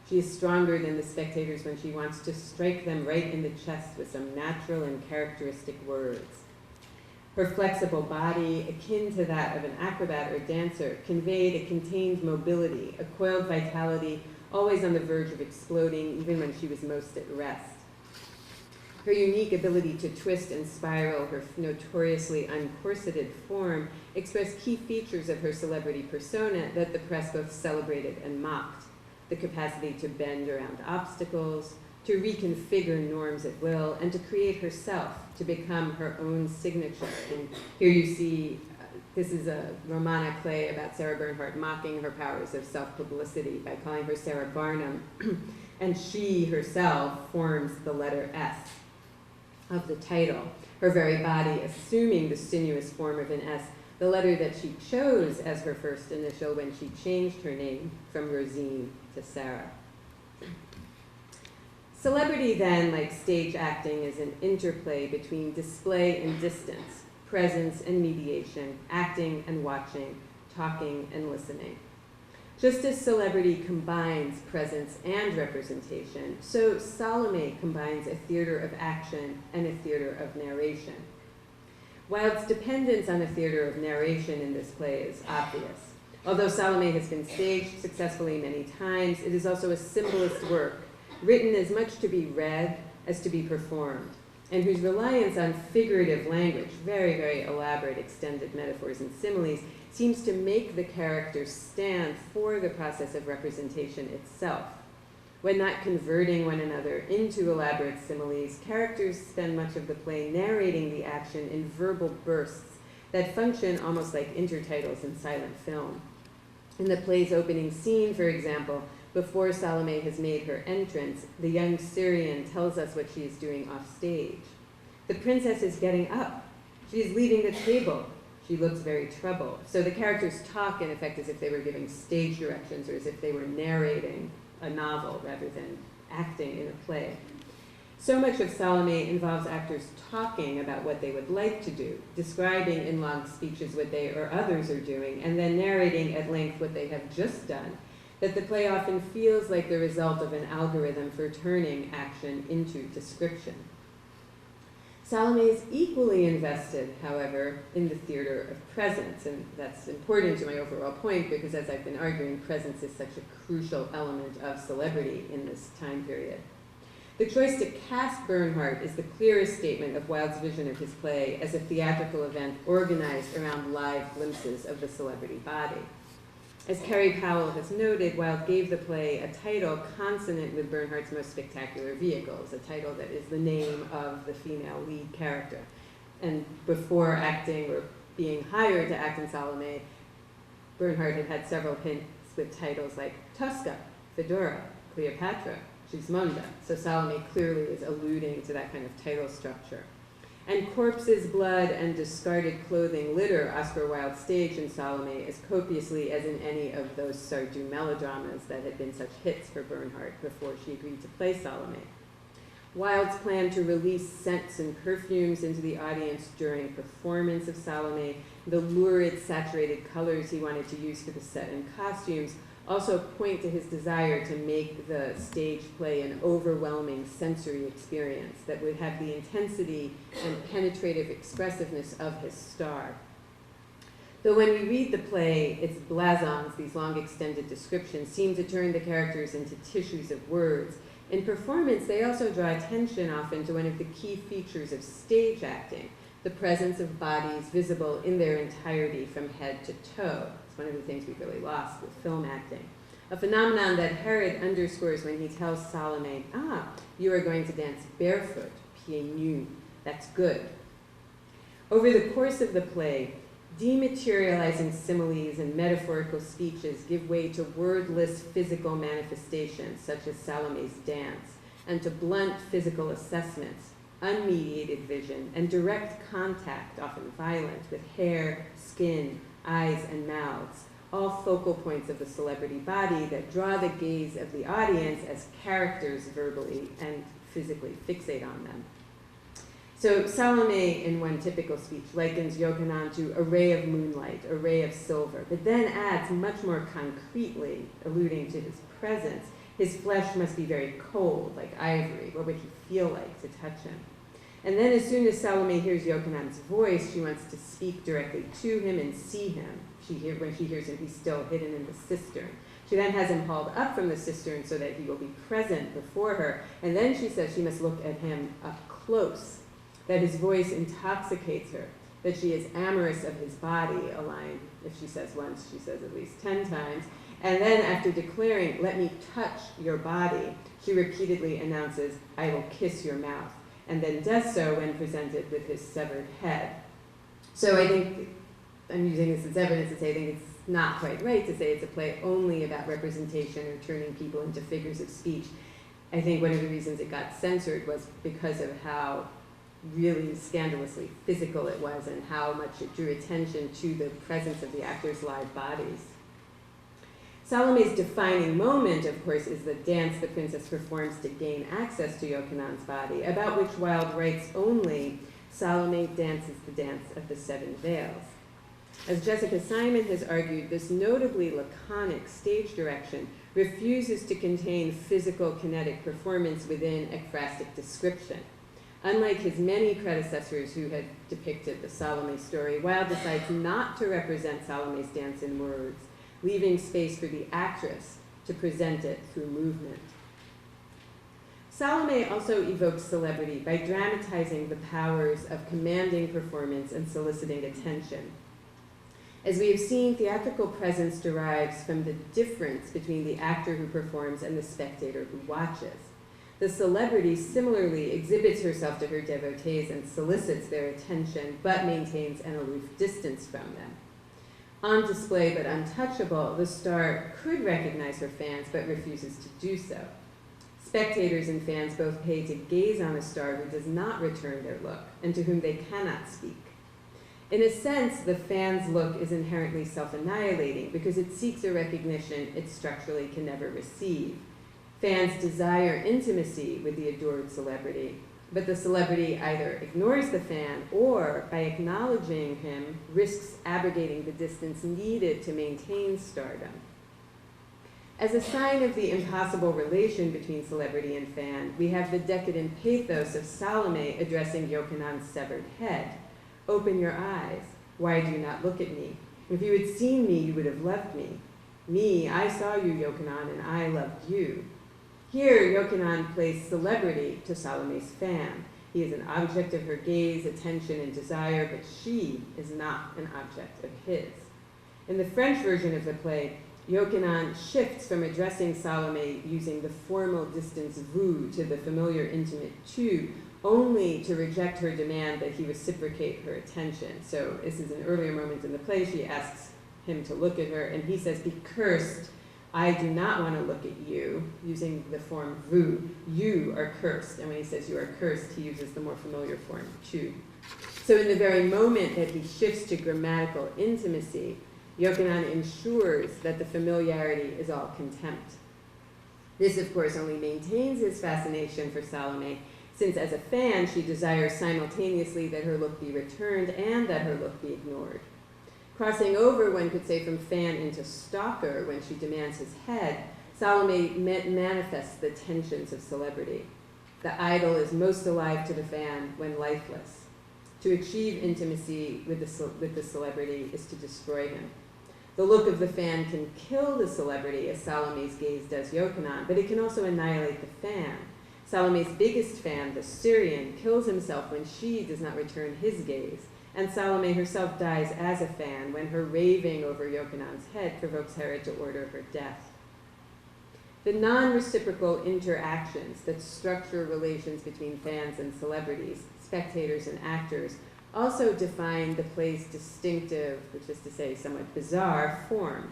She is stronger than the spectators when she wants to strike them right in the chest with some natural and characteristic words." Her flexible body, akin to that of an acrobat or dancer, conveyed a contained mobility, a coiled vitality, always on the verge of exploding, even when she was most at rest. Her unique ability to twist and spiral, her notoriously uncorseted form, expressed key features of her celebrity persona that the press both celebrated and mocked. The capacity to bend around obstacles, to reconfigure norms at will, and to create herself, to become her own signature. And here you see, this is a Romana play about Sarah Bernhardt mocking her powers of self-publicity by calling her Sarah Barnum, and she herself forms the letter S. of the title, her very body assuming the sinuous form of an S, the letter that she chose as her first initial when she changed her name from Rosine to Sarah. Celebrity then, like stage acting, is an interplay between display and distance, presence and mediation, acting and watching, talking and listening. Just as celebrity combines presence and representation, so Salomé combines a theater of action and a theater of narration. Wilde's dependence on a theater of narration in this play is obvious. Although Salomé has been staged successfully many times, it is also a symbolist work, written as much to be read as to be performed, and whose reliance on figurative language, very, very elaborate extended metaphors and similes, seems to make the characters stand for the process of representation itself. When not converting one another into elaborate similes, characters spend much of the play narrating the action in verbal bursts that function almost like intertitles in silent film. In the play's opening scene, for example, before Salomé has made her entrance, the young Syrian tells us what she is doing off stage. The princess is getting up. She is leaving the table. She looks very troubled. So the characters talk, in effect, as if they were giving stage directions or as if they were narrating a novel rather than acting in a play. So much of Salomé involves actors talking about what they would like to do, describing in long speeches what they or others are doing, and then narrating at length what they have just done, that the play often feels like the result of an algorithm for turning action into description. Salomé is equally invested, however, in the theater of presence, and that's important to my overall point because, as I've been arguing, presence is such a crucial element of celebrity in this time period. The choice to cast Bernhardt is the clearest statement of Wilde's vision of his play as a theatrical event organized around live glimpses of the celebrity body. As Carrie Powell has noted, Wilde gave the play a title consonant with Bernhardt's most spectacular vehicles, a title that is the name of the female lead character. And before acting or being hired to act in Salomé, Bernhardt had had several hints with titles like Tosca, Fedora, Cleopatra, Gismonda. So Salomé clearly is alluding to that kind of title structure. And corpses, blood, and discarded clothing litter Oscar Wilde's stage in Salomé as copiously as in any of those Sardou melodramas that had been such hits for Bernhardt before she agreed to play Salomé. Wilde's plan to release scents and perfumes into the audience during performance of Salomé, the lurid, saturated colors he wanted to use for the set and costumes, also point to his desire to make the stage play an overwhelming sensory experience that would have the intensity and penetrative expressiveness of his star. Though when we read the play, its blasons, these long extended descriptions, seem to turn the characters into tissues of words, in performance they also draw attention often to one of the key features of stage acting, the presence of bodies visible in their entirety from head to toe. One of the things we've really lost with film acting. A phenomenon that Herod underscores when he tells Salomé, you are going to dance barefoot, pieds nus, that's good. Over the course of the play, dematerializing similes and metaphorical speeches give way to wordless physical manifestations, such as Salomé's dance, and to blunt physical assessments, unmediated vision, and direct contact, often violent, with hair, skin, eyes, and mouths, all focal points of the celebrity body that draw the gaze of the audience as characters verbally and physically fixate on them. So Salomé, in one typical speech, likens Yochanan to a ray of moonlight, a ray of silver, but then adds much more concretely, alluding to his presence, his flesh must be very cold, like ivory. What would he feel like to touch him? And then as soon as Salomé hears Yochanan's voice, she wants to speak directly to him and see him. When she hears him, he's still hidden in the cistern. She then has him hauled up from the cistern so that he will be present before her. And then she says she must look at him up close, that his voice intoxicates her, that she is amorous of his body, a line, if she says once, she says at least 10 times. And then after declaring, let me touch your body, she repeatedly announces, I will kiss your mouth, and then does so when presented with his severed head. So I think, I'm using this as evidence to say I think it's not quite right to say it's a play only about representation or turning people into figures of speech. I think one of the reasons it got censored was because of how really scandalously physical it was and how much it drew attention to the presence of the actors' live bodies. Salomé's defining moment, of course, is the dance the princess performs to gain access to Yochanan's body, about which Wilde writes only, Salomé dances the dance of the 7 veils. As Jessica Simon has argued, this notably laconic stage direction refuses to contain physical kinetic performance within ekphrastic description. Unlike his many predecessors who had depicted the Salomé story, Wilde decides not to represent Salomé's dance in words, leaving space for the actress to present it through movement. Salomé also evokes celebrity by dramatizing the powers of commanding performance and soliciting attention. As we have seen, theatrical presence derives from the difference between the actor who performs and the spectator who watches. The celebrity similarly exhibits herself to her devotees and solicits their attention, but maintains an aloof distance from them. On display but untouchable, the star could recognize her fans but refuses to do so. Spectators and fans both pay to gaze on a star who does not return their look and to whom they cannot speak. In a sense, the fan's look is inherently self-annihilating because it seeks a recognition it structurally can never receive. Fans desire intimacy with the adored celebrity, but the celebrity either ignores the fan or, by acknowledging him, risks abrogating the distance needed to maintain stardom. As a sign of the impossible relation between celebrity and fan, we have the decadent pathos of Salomé addressing Yochanan's severed head. Open your eyes. Why do you not look at me? If you had seen me, you would have loved me. Me, I saw you, Yochanan, and I loved you. Here, Yochanan plays celebrity to Salomé's fan. He is an object of her gaze, attention, and desire, but she is not an object of his. In the French version of the play, Yochanan shifts from addressing Salomé using the formal distance vous to the familiar intimate tu, only to reject her demand that he reciprocate her attention. So this is an earlier moment in the play. She asks him to look at her, and he says, "Be cursed. I do not want to look at you," using the form vous. You are cursed. And when he says you are cursed, he uses the more familiar form tu. So in the very moment that he shifts to grammatical intimacy, Yochanan ensures that the familiarity is all contempt. This, of course, only maintains his fascination for Salomé, since as a fan, she desires simultaneously that her look be returned and that her look be ignored. Crossing over, one could say, from fan into stalker when she demands his head, Salomé manifests the tensions of celebrity. The idol is most alive to the fan when lifeless. To achieve intimacy with the celebrity is to destroy him. The look of the fan can kill the celebrity, as Salomé's gaze does Yochanan, but it can also annihilate the fan. Salomé's biggest fan, the Syrian, kills himself when she does not return his gaze, and Salomé herself dies as a fan when her raving over Yochanan's head provokes Herod to order her death. The non-reciprocal interactions that structure relations between fans and celebrities, spectators and actors, also define the play's distinctive, which is to say somewhat bizarre, form.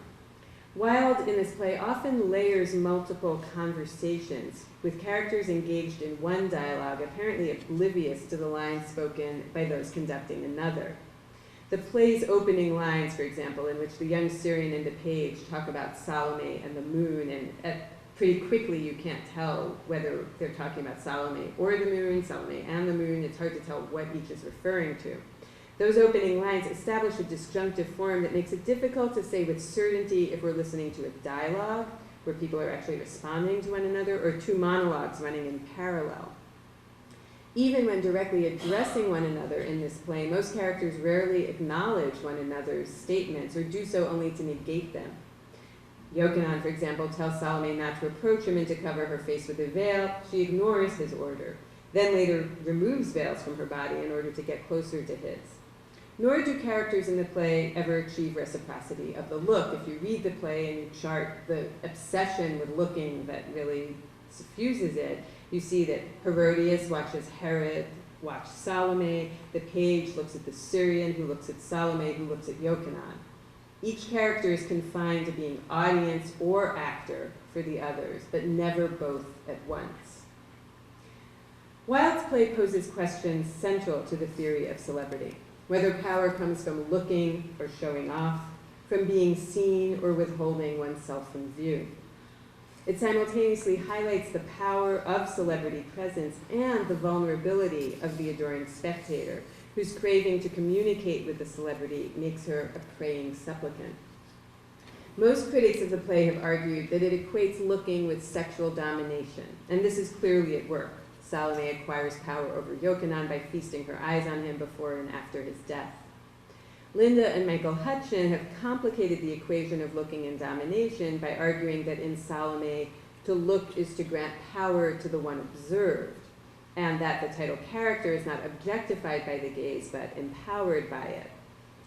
Wilde in this play often layers multiple conversations with characters engaged in one dialogue, apparently oblivious to the lines spoken by those conducting another. The play's opening lines, for example, in which the young Syrian and the page talk about Salomé and the moon, and pretty quickly you can't tell whether they're talking about Salomé or the moon, Salomé and the moon. It's hard to tell what each is referring to. Those opening lines establish a disjunctive form that makes it difficult to say with certainty if we're listening to a dialogue, where people are actually responding to one another, or two monologues running in parallel. Even when directly addressing one another in this play, most characters rarely acknowledge one another's statements, or do so only to negate them. Yochanan, for example, tells Salomé not to approach him and to cover her face with a veil. She ignores his order, then later removes veils from her body in order to get closer to his. Nor do characters in the play ever achieve reciprocity of the look. If you read the play and you chart the obsession with looking that really suffuses it, you see that Herodias watches Herod watch Salomé, the page looks at the Syrian, who looks at Salomé, who looks at Yochanan. Each character is confined to being audience or actor for the others, but never both at once. Wilde's play poses questions central to the theory of celebrity, whether power comes from looking or showing off, from being seen or withholding oneself from view. It simultaneously highlights the power of celebrity presence and the vulnerability of the adoring spectator, whose craving to communicate with the celebrity makes her a praying supplicant. Most critics of the play have argued that it equates looking with sexual domination, and this is clearly at work. Salomé acquires power over Yochanan by feasting her eyes on him before and after his death. Linda and Michael Hutchin have complicated the equation of looking and domination by arguing that in Salomé, to look is to grant power to the one observed, and that the title character is not objectified by the gaze, but empowered by it.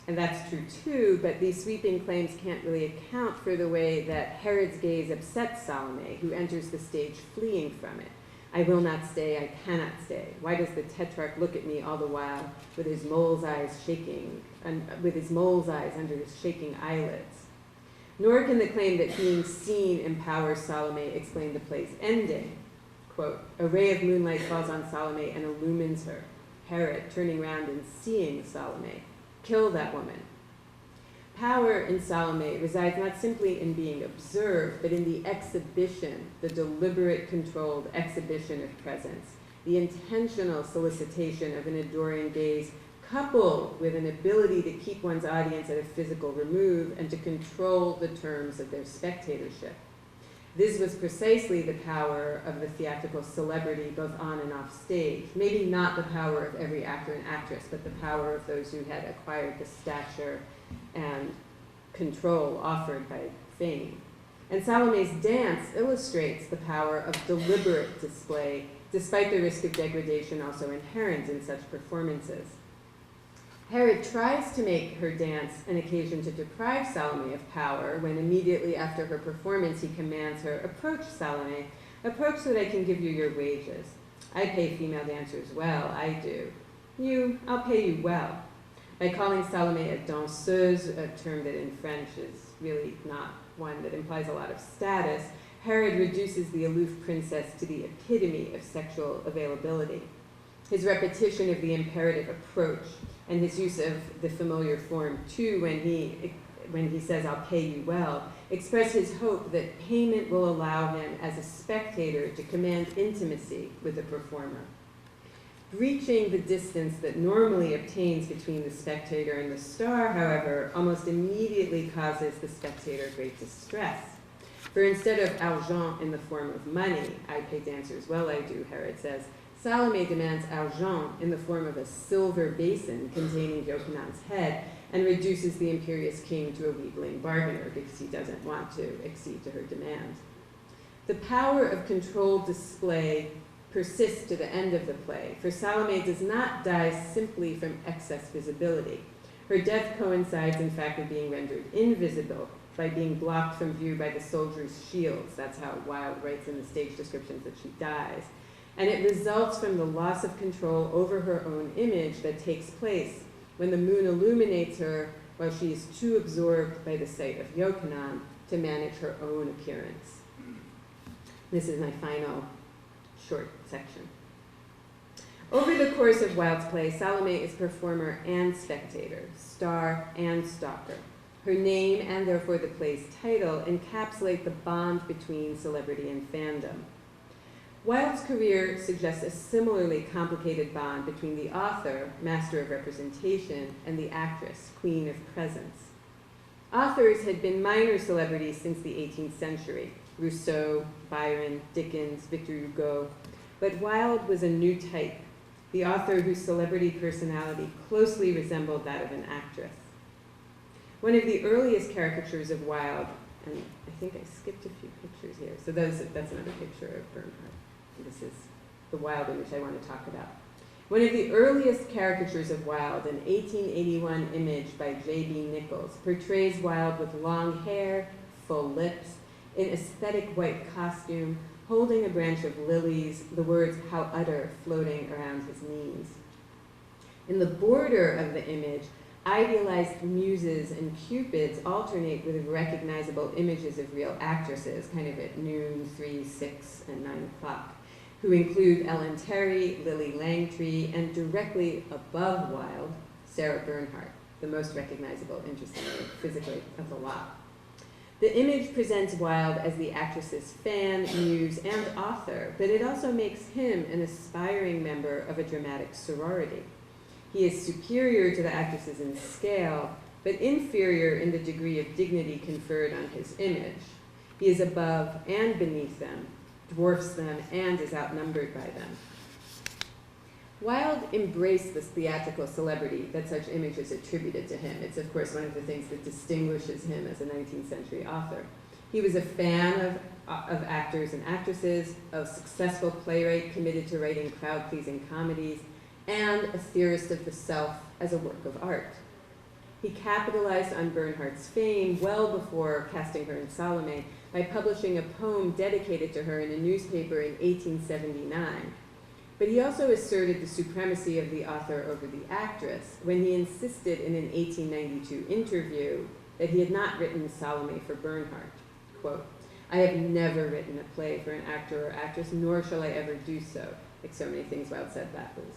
And that's true too, but these sweeping claims can't really account for the way that Herod's gaze upsets Salomé, who enters the stage fleeing from it. I will not stay, I cannot stay. Why does the tetrarch look at me all the while with his mole's eyes shaking, with his mole's eyes under his shaking eyelids? Nor can the claim that being seen empowers Salomé explain the play's ending. Quote, a ray of moonlight falls on Salomé and illumines her. Herod, turning round and seeing Salomé, kill that woman. Power in Salomé resides not simply in being observed, but in the exhibition, the deliberate, controlled exhibition of presence, the intentional solicitation of an adoring gaze, coupled with an ability to keep one's audience at a physical remove and to control the terms of their spectatorship. This was precisely the power of the theatrical celebrity, both on and off stage. Maybe not the power of every actor and actress, but the power of those who had acquired the stature and control offered by fame. And Salomé's dance illustrates the power of deliberate display, despite the risk of degradation also inherent in such performances. Herod tries to make her dance an occasion to deprive Salomé of power when immediately after her performance he commands her, approach, Salomé, approach so that I can give you your wages. I pay female dancers well, I do. You, I'll pay you well. By calling Salomé a danseuse, a term that in French is really not one that implies a lot of status, Herod reduces the aloof princess to the epitome of sexual availability. His repetition of the imperative approach and his use of the familiar form tu when he says, I'll pay you well, express his hope that payment will allow him as a spectator to command intimacy with the performer. Breaching the distance that normally obtains between the spectator and the star, however, almost immediately causes the spectator great distress. For instead of argent in the form of money, I pay dancers well, I do, Herod says, Salomé demands argent in the form of a silver basin containing Yochanan's head and reduces the imperious king to a wheedling bargainer because he doesn't want to accede to her demand. The power of controlled display persists to the end of the play, for Salomé does not die simply from excess visibility. Her death coincides, in fact, with being rendered invisible by being blocked from view by the soldiers' shields. That's how Wilde writes in the stage descriptions that she dies. And it results from the loss of control over her own image that takes place when the moon illuminates her while she is too absorbed by the sight of Yochanan to manage her own appearance. This is my final short section. Over the course of Wilde's play, Salomé is performer and spectator, star and stalker. Her name, and therefore the play's title, encapsulate the bond between celebrity and fandom. Wilde's career suggests a similarly complicated bond between the author, master of representation, and the actress, queen of presence. Authors had been minor celebrities since the 18th century, Rousseau, Byron, Dickens, Victor Hugo, but Wilde was a new type, the author whose celebrity personality closely resembled that of an actress. One of the earliest caricatures of Wilde, and I think I skipped a few pictures here, so that's another picture of Bernhardt. This is the Wilde image I want to talk about. One of the earliest caricatures of Wilde, an 1881 image by J.B. Nichols, portrays Wilde with long hair, full lips, in aesthetic white costume, holding a branch of lilies, the words, how utter, floating around his knees. In the border of the image, idealized muses and cupids alternate with recognizable images of real actresses, kind of at noon, 3, 6, and 9 o'clock. who include Ellen Terry, Lily Langtry, and directly above Wilde, Sarah Bernhardt, the most recognizable, interestingly, physically, of the lot. The image presents Wilde as the actress's fan, muse, and author, but it also makes him an aspiring member of a dramatic sorority. He is superior to the actresses in scale, but inferior in the degree of dignity conferred on his image. He is above and beneath them, dwarfs them, and is outnumbered by them. Wilde embraced this theatrical celebrity that such images attributed to him. It's, of course, one of the things that distinguishes him as a 19th century author. He was a fan of actors and actresses, a successful playwright committed to writing crowd-pleasing comedies, and a theorist of the self as a work of art. He capitalized on Bernhardt's fame well before casting her in Salomé by publishing a poem dedicated to her in a newspaper in 1879. But he also asserted the supremacy of the author over the actress when he insisted in an 1892 interview that he had not written Salomé for Bernhardt. Quote, "I have never written a play for an actor or actress, nor shall I ever do so." Like so many things Wilde said, that was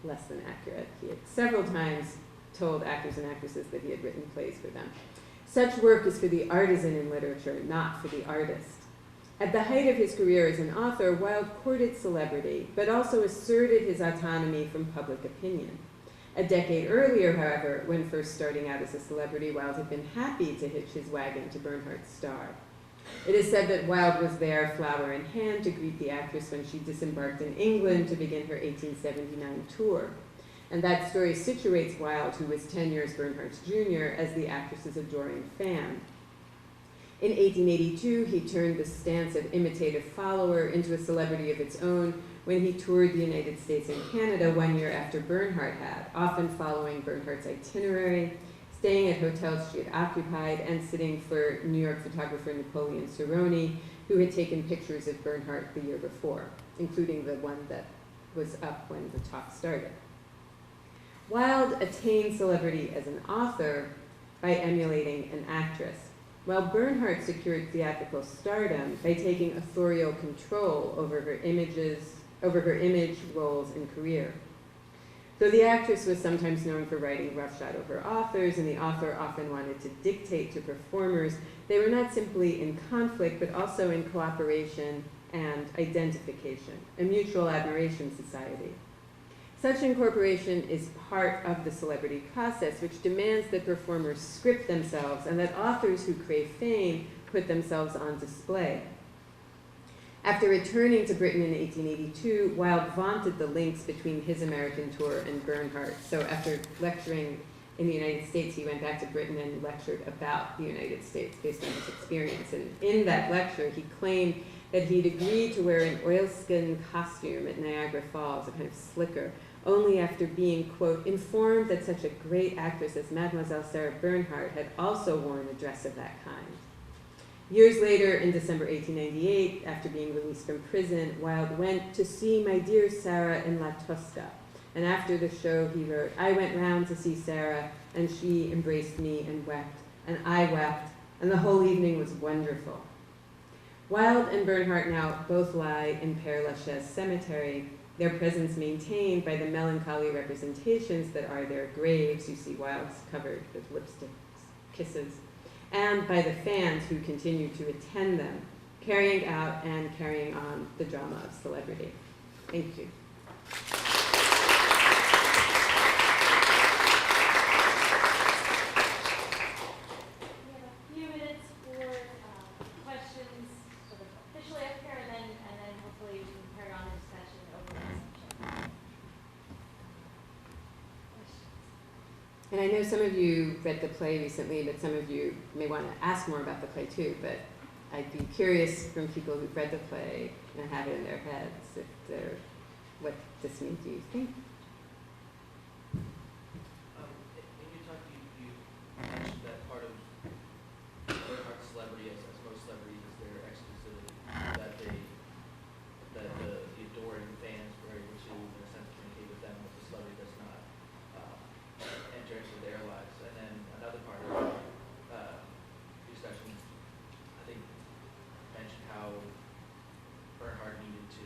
less than accurate. He had several times told actors and actresses that he had written plays for them. Such work is for the artisan in literature, not for the artist. At the height of his career as an author, Wilde courted celebrity, but also asserted his autonomy from public opinion. A decade earlier, however, when first starting out as a celebrity, Wilde had been happy to hitch his wagon to Bernhardt's star. It is said that Wilde was there, flower in hand, to greet the actress when she disembarked in England to begin her 1879 tour. And that story situates Wilde, who was 10 years Bernhardt's junior, as the actress's adoring fan. In 1882, he turned the stance of imitative follower into a celebrity of its own when he toured the United States and Canada 1 year after Bernhardt had, often following Bernhardt's itinerary, staying at hotels she had occupied, and sitting for New York photographer Napoleon Cerrone, who had taken pictures of Bernhardt the year before, including the one that was up when the talk started. Wilde attained celebrity as an author by emulating an actress, while Bernhardt secured theatrical stardom by taking authorial control over her image, roles, and career. Though the actress was sometimes known for writing roughshod over authors, and the author often wanted to dictate to performers, they were not simply in conflict, but also in cooperation and identification, a mutual admiration society. Such incorporation is part of the celebrity process, which demands that performers script themselves and that authors who crave fame put themselves on display. After returning to Britain in 1882, Wilde vaunted the links between his American tour and Bernhardt. So after lecturing in the United States, he went back to Britain and lectured about the United States based on his experience. And in that lecture, he claimed that he'd agreed to wear an oilskin costume at Niagara Falls, a kind of slicker, only after being, quote, informed that such a great actress as Mademoiselle Sarah Bernhardt had also worn a dress of that kind. Years later, in December 1898, after being released from prison, Wilde went to see my dear Sarah in La Tosca. And after the show, he wrote, "I went round to see Sarah, and she embraced me and wept, and I wept, and the whole evening was wonderful." Wilde and Bernhardt now both lie in Père Lachaise Cemetery, their presence maintained by the melancholy representations that are their graves. You see Wilde's covered with lipsticks, kisses, and by the fans who continue to attend them, carrying out and carrying on the drama of celebrity. Thank you. And I know some of you read the play recently, but some of you may want to ask more about the play too, but I'd be curious from people who've read the play and have it in their heads what this means to you. Think? In your talk, you mentioned that part of Bernhardt's celebrity, as most celebrities, is their exclusivity, that the adoring fans were able to, in a sense, communicate with them, but the celebrity does not enter into their lives. And then another part of the discussion, I think, mentioned how Bernhardt needed to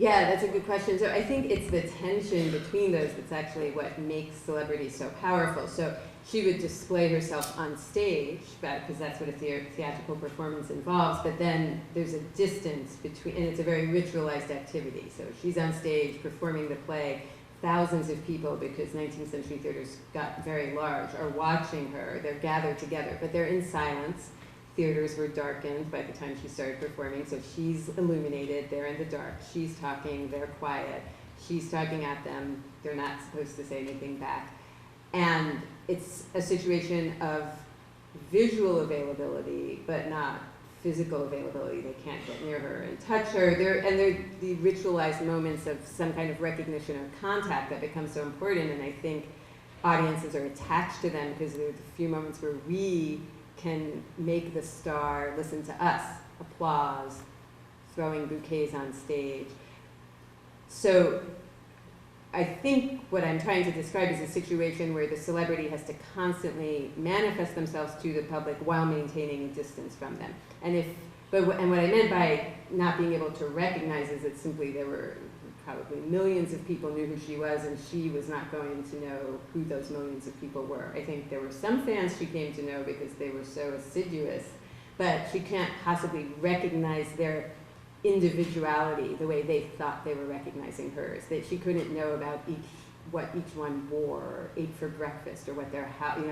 Yeah, that's a good question. So I think it's the tension between those that's actually what makes celebrity so powerful. So she would display herself on stage, because that's what a theatrical performance involves, but then there's a distance between, and it's a very ritualized activity. So she's on stage performing the play. Thousands of people, because 19th century theaters got very large, are watching her. They're gathered together, but they're in silence. Theaters were darkened by the time she started performing, so she's illuminated, they're in the dark, she's talking, they're quiet, she's talking at them, they're not supposed to say anything back. And it's a situation of visual availability, but not physical availability. They can't get near her and touch her. They're the ritualized moments of some kind of recognition or contact that become so important, and I think audiences are attached to them because they're the few moments where we can make the star listen to us, applause, throwing bouquets on stage. So I think what I'm trying to describe is a situation where the celebrity has to constantly manifest themselves to the public while maintaining a distance from them. And what I meant by not being able to recognize is that simply there were probably millions of people knew who she was, and she was not going to know who those millions of people were. I think there were some fans she came to know because they were so assiduous, but she can't possibly recognize their individuality the way they thought they were recognizing hers. That she couldn't know about what each one wore, or ate for breakfast, or what their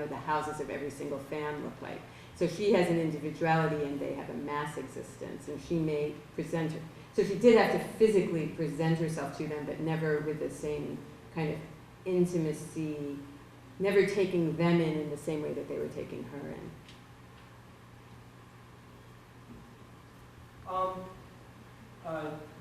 the houses of every single fan looked like. So she has an individuality, and they have a mass existence, and she may present her. So she did have to physically present herself to them, but never with the same kind of intimacy, never taking them in the same way that they were taking her in.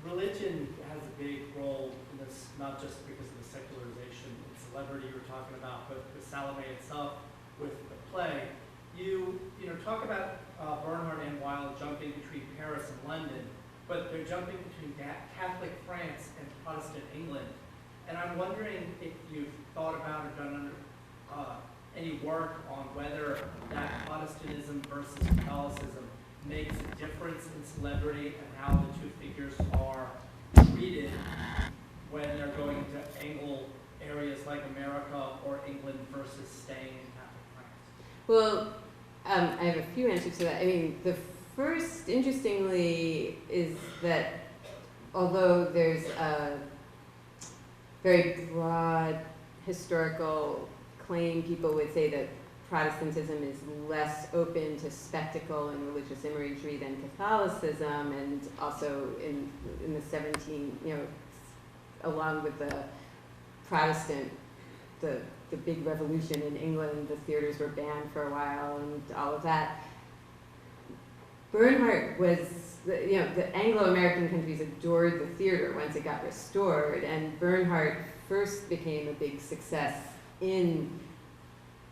Religion has a big role in this, not just because of the secularization and celebrity you were talking about, but the Salomé itself with the play. You talk about Bernhardt and Wilde jumping between Paris and London, but they're jumping between Catholic France and Protestant England. And I'm wondering if you've thought about or done any work on whether that Protestantism versus Catholicism makes a difference in celebrity and how the two figures are treated when they're going to Anglo areas like America or England versus staying in Catholic France. Well, I have a few answers to that. I mean, the first, interestingly, is that although there's a very broad historical claim, people would say that Protestantism is less open to spectacle and religious imagery than Catholicism, and also in the 17, along with the Protestant, the big revolution in England, the theaters were banned for a while and all of that. Bernhardt was, the Anglo-American countries adored the theater once it got restored, and Bernhardt first became a big success in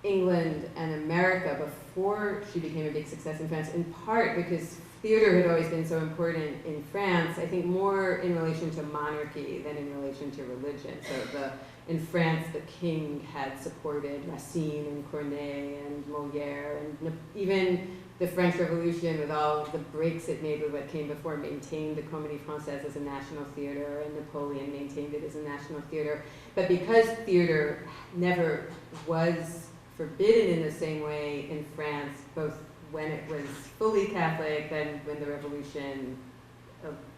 England and America before she became a big success in France, in part because theater had always been so important in France, I think more in relation to monarchy than in relation to religion. So in France, the king had supported Racine and Corneille and Molière, and even the French Revolution, with all the breaks it made with what came before, maintained the Comédie Française as a national theater, and Napoleon maintained it as a national theater. But because theater never was forbidden in the same way in France, both when it was fully Catholic, then when the Revolution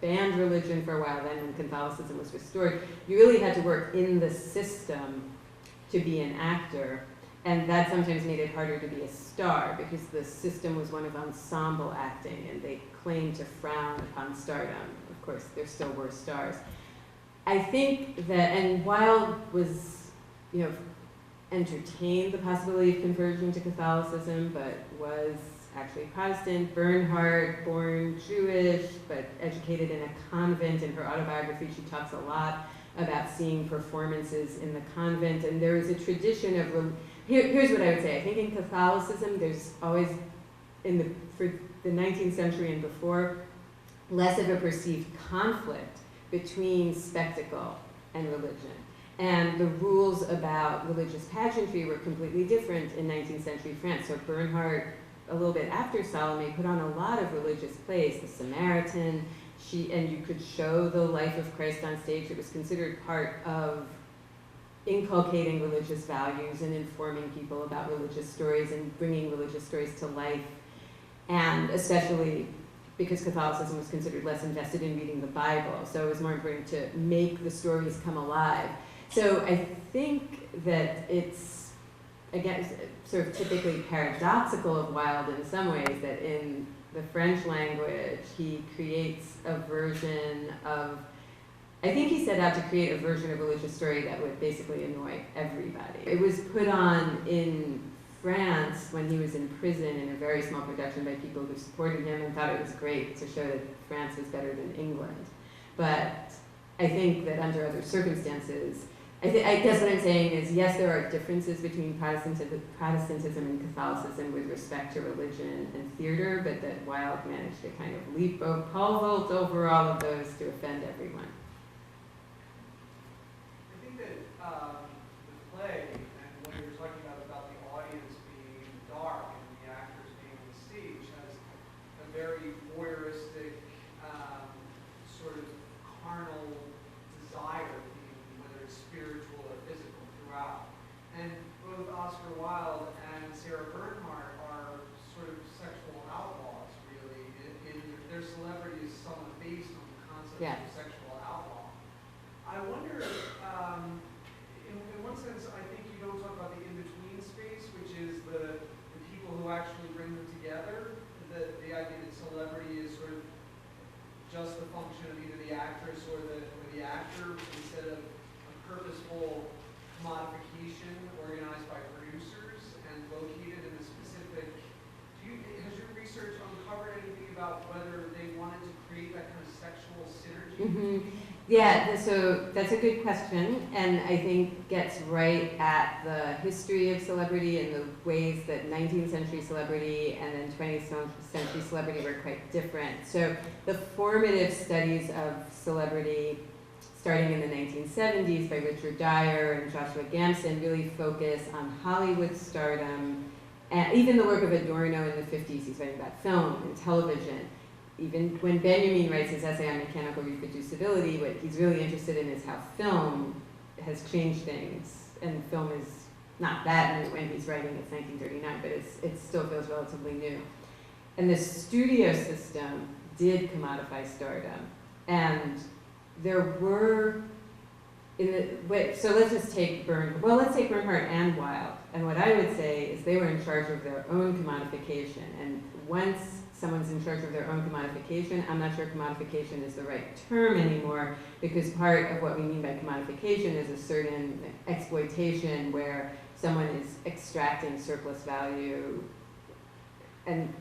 banned religion for a while, then when Catholicism was restored, you really had to work in the system to be an actor, and that sometimes made it harder to be a star because the system was one of ensemble acting, and they claimed to frown upon stardom. Of course, there still were stars. I think that, and Wilde was, entertained the possibility of conversion to Catholicism, but was actually Protestant. Bernhardt, born Jewish, but educated in a convent. In her autobiography, she talks a lot about seeing performances in the convent, and there is a tradition of, here's what I would say. I think in Catholicism, there's always, for the 19th century and before, less of a perceived conflict between spectacle and religion. And the rules about religious pageantry were completely different in 19th century France. So Bernhardt, a little bit after Salomé, put on a lot of religious plays, The Samaritan, and you could show the life of Christ on stage. It was considered part of inculcating religious values and informing people about religious stories and bringing religious stories to life. And especially because Catholicism was considered less invested in reading the Bible, so it was more important to make the stories come alive. So I think that it's, again, sort of typically paradoxical of Wilde in some ways, that in the French language, he creates a version of, I think he set out to create a version of religious story that would basically annoy everybody. It was put on in France when he was in prison in a very small production by people who supported him and thought it was great to show that France was better than England. But I think that under other circumstances, I guess what I'm saying is, yes, there are differences between Protestantism and Catholicism with respect to religion and theater, but that Wilde managed to kind of leap pole vault over all of those to offend everyone. I think that the play, and what you're talking about the audience being dark and the actors being on the stage, has a very voyeuristic, sort of carnal desire, whether it's spiritual or physical, throughout. And both Oscar Wilde and Sarah Bernhardt are sort of sexual outlaws, really. Their celebrity is somewhat based on the concept of sexual outlaw. I wonder, in one sense, I think you don't talk about the in-between space, which is the people who actually bring them together. The idea that celebrity is sort of just the function of either the actress or the actor, instead of a purposeful commodification organized by producers and located in a specific. Has your research uncovered anything about whether they wanted to create that kind of sexual synergy? Mm-hmm. Yeah, so that's a good question, and I think gets right at the history of celebrity and the ways that 19th century celebrity and then 20th century celebrity were quite different. So the formative studies of celebrity, starting in the 1970s by Richard Dyer and Joshua Gamson, really focus on Hollywood stardom, and even the work of Adorno in the 50s. He's writing about film and television. Even when Benjamin writes his essay on mechanical reproducibility, what he's really interested in is how film has changed things. And film is not that new when he's writing, it's 1939, but it still feels relatively new. And the studio system did commodify stardom. And there were, so let's just take let's take Bernhardt and Wilde. And what I would say is they were in charge of their own commodification. And once someone's in charge of their own commodification, I'm not sure commodification is the right term anymore, because part of what we mean by commodification is a certain exploitation where someone is extracting surplus value and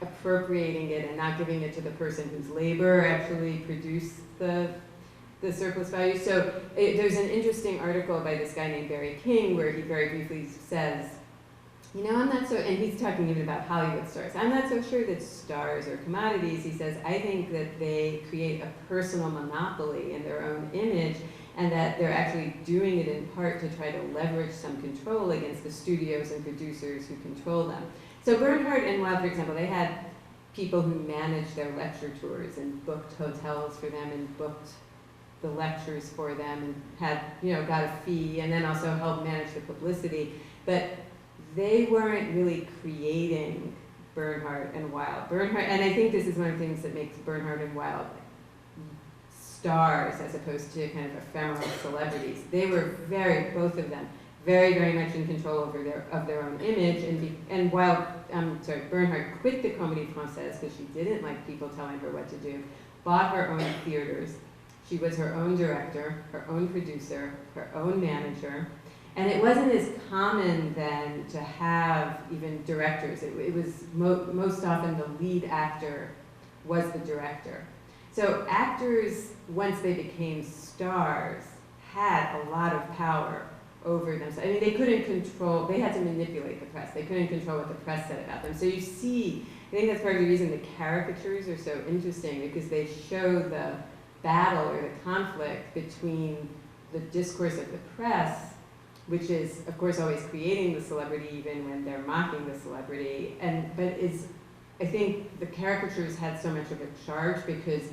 appropriating it and not giving it to the person whose labor actually produced the surplus value. So there's an interesting article by this guy named Barry King where he very briefly says, you know, I'm not so, and he's talking even about Hollywood stars, I'm not so sure that stars are commodities. He says, I think that they create a personal monopoly in their own image, and that they're actually doing it in part to try to leverage some control against the studios and producers who control them. So Bernhardt and Wilde, for example, they had people who managed their lecture tours and booked hotels for them and booked the lectures for them and had, got a fee, and then also helped manage the publicity. But they weren't really creating Bernhardt and Wilde. And I think this is one of the things that makes Bernhardt and Wilde stars as opposed to kind of ephemeral celebrities. They were both of them, very, very much in control of their own image. And Bernhardt quit the Comédie Française because she didn't like people telling her what to do, bought her own theaters. She was her own director, her own producer, her own manager. And it wasn't as common then to have even directors. It was most often the lead actor was the director. So actors, once they became stars, had a lot of power over them. So, I mean, they couldn't control, they had to manipulate the press. They couldn't control what the press said about them. So you see, I think that's part of the reason the caricatures are so interesting, because they show the battle or the conflict between the discourse of the press, which is, of course, always creating the celebrity even when they're mocking the celebrity. I think the caricatures had so much of a charge because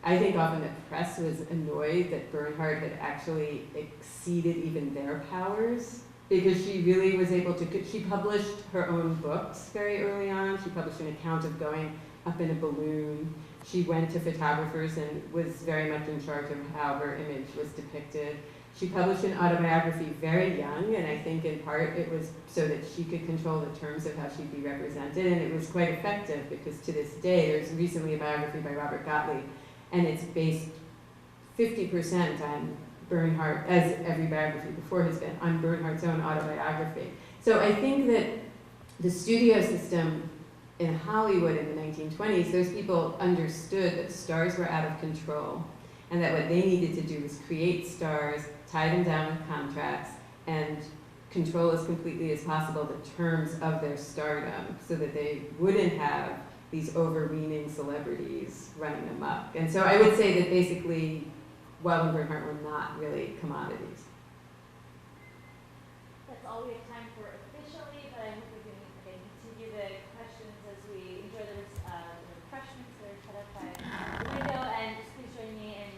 I think often the press was annoyed that Bernhardt had actually exceeded even their powers, because she really was able to, she published her own books very early on. She published an account of going up in a balloon. She went to photographers and was very much in charge of how her image was depicted. She published an autobiography very young, and I think in part it was so that she could control the terms of how she'd be represented, and it was quite effective, because to this day, there's recently a biography by Robert Gottlieb, and it's based 50% on Bernhardt, as every biography before has been, on Bernhardt's own autobiography. So I think that the studio system in Hollywood in the 1920s, those people understood that stars were out of control, and that what they needed to do was create stars, tie them down with contracts, and control as completely as possible the terms of their stardom, so that they wouldn't have these overweening celebrities running them up. And so I would say that basically Wilde and Bernhardt were not really commodities. That's all we have time for officially, but I hope we can continue the questions as we enjoy the refreshments that are set up by the window. And please join me in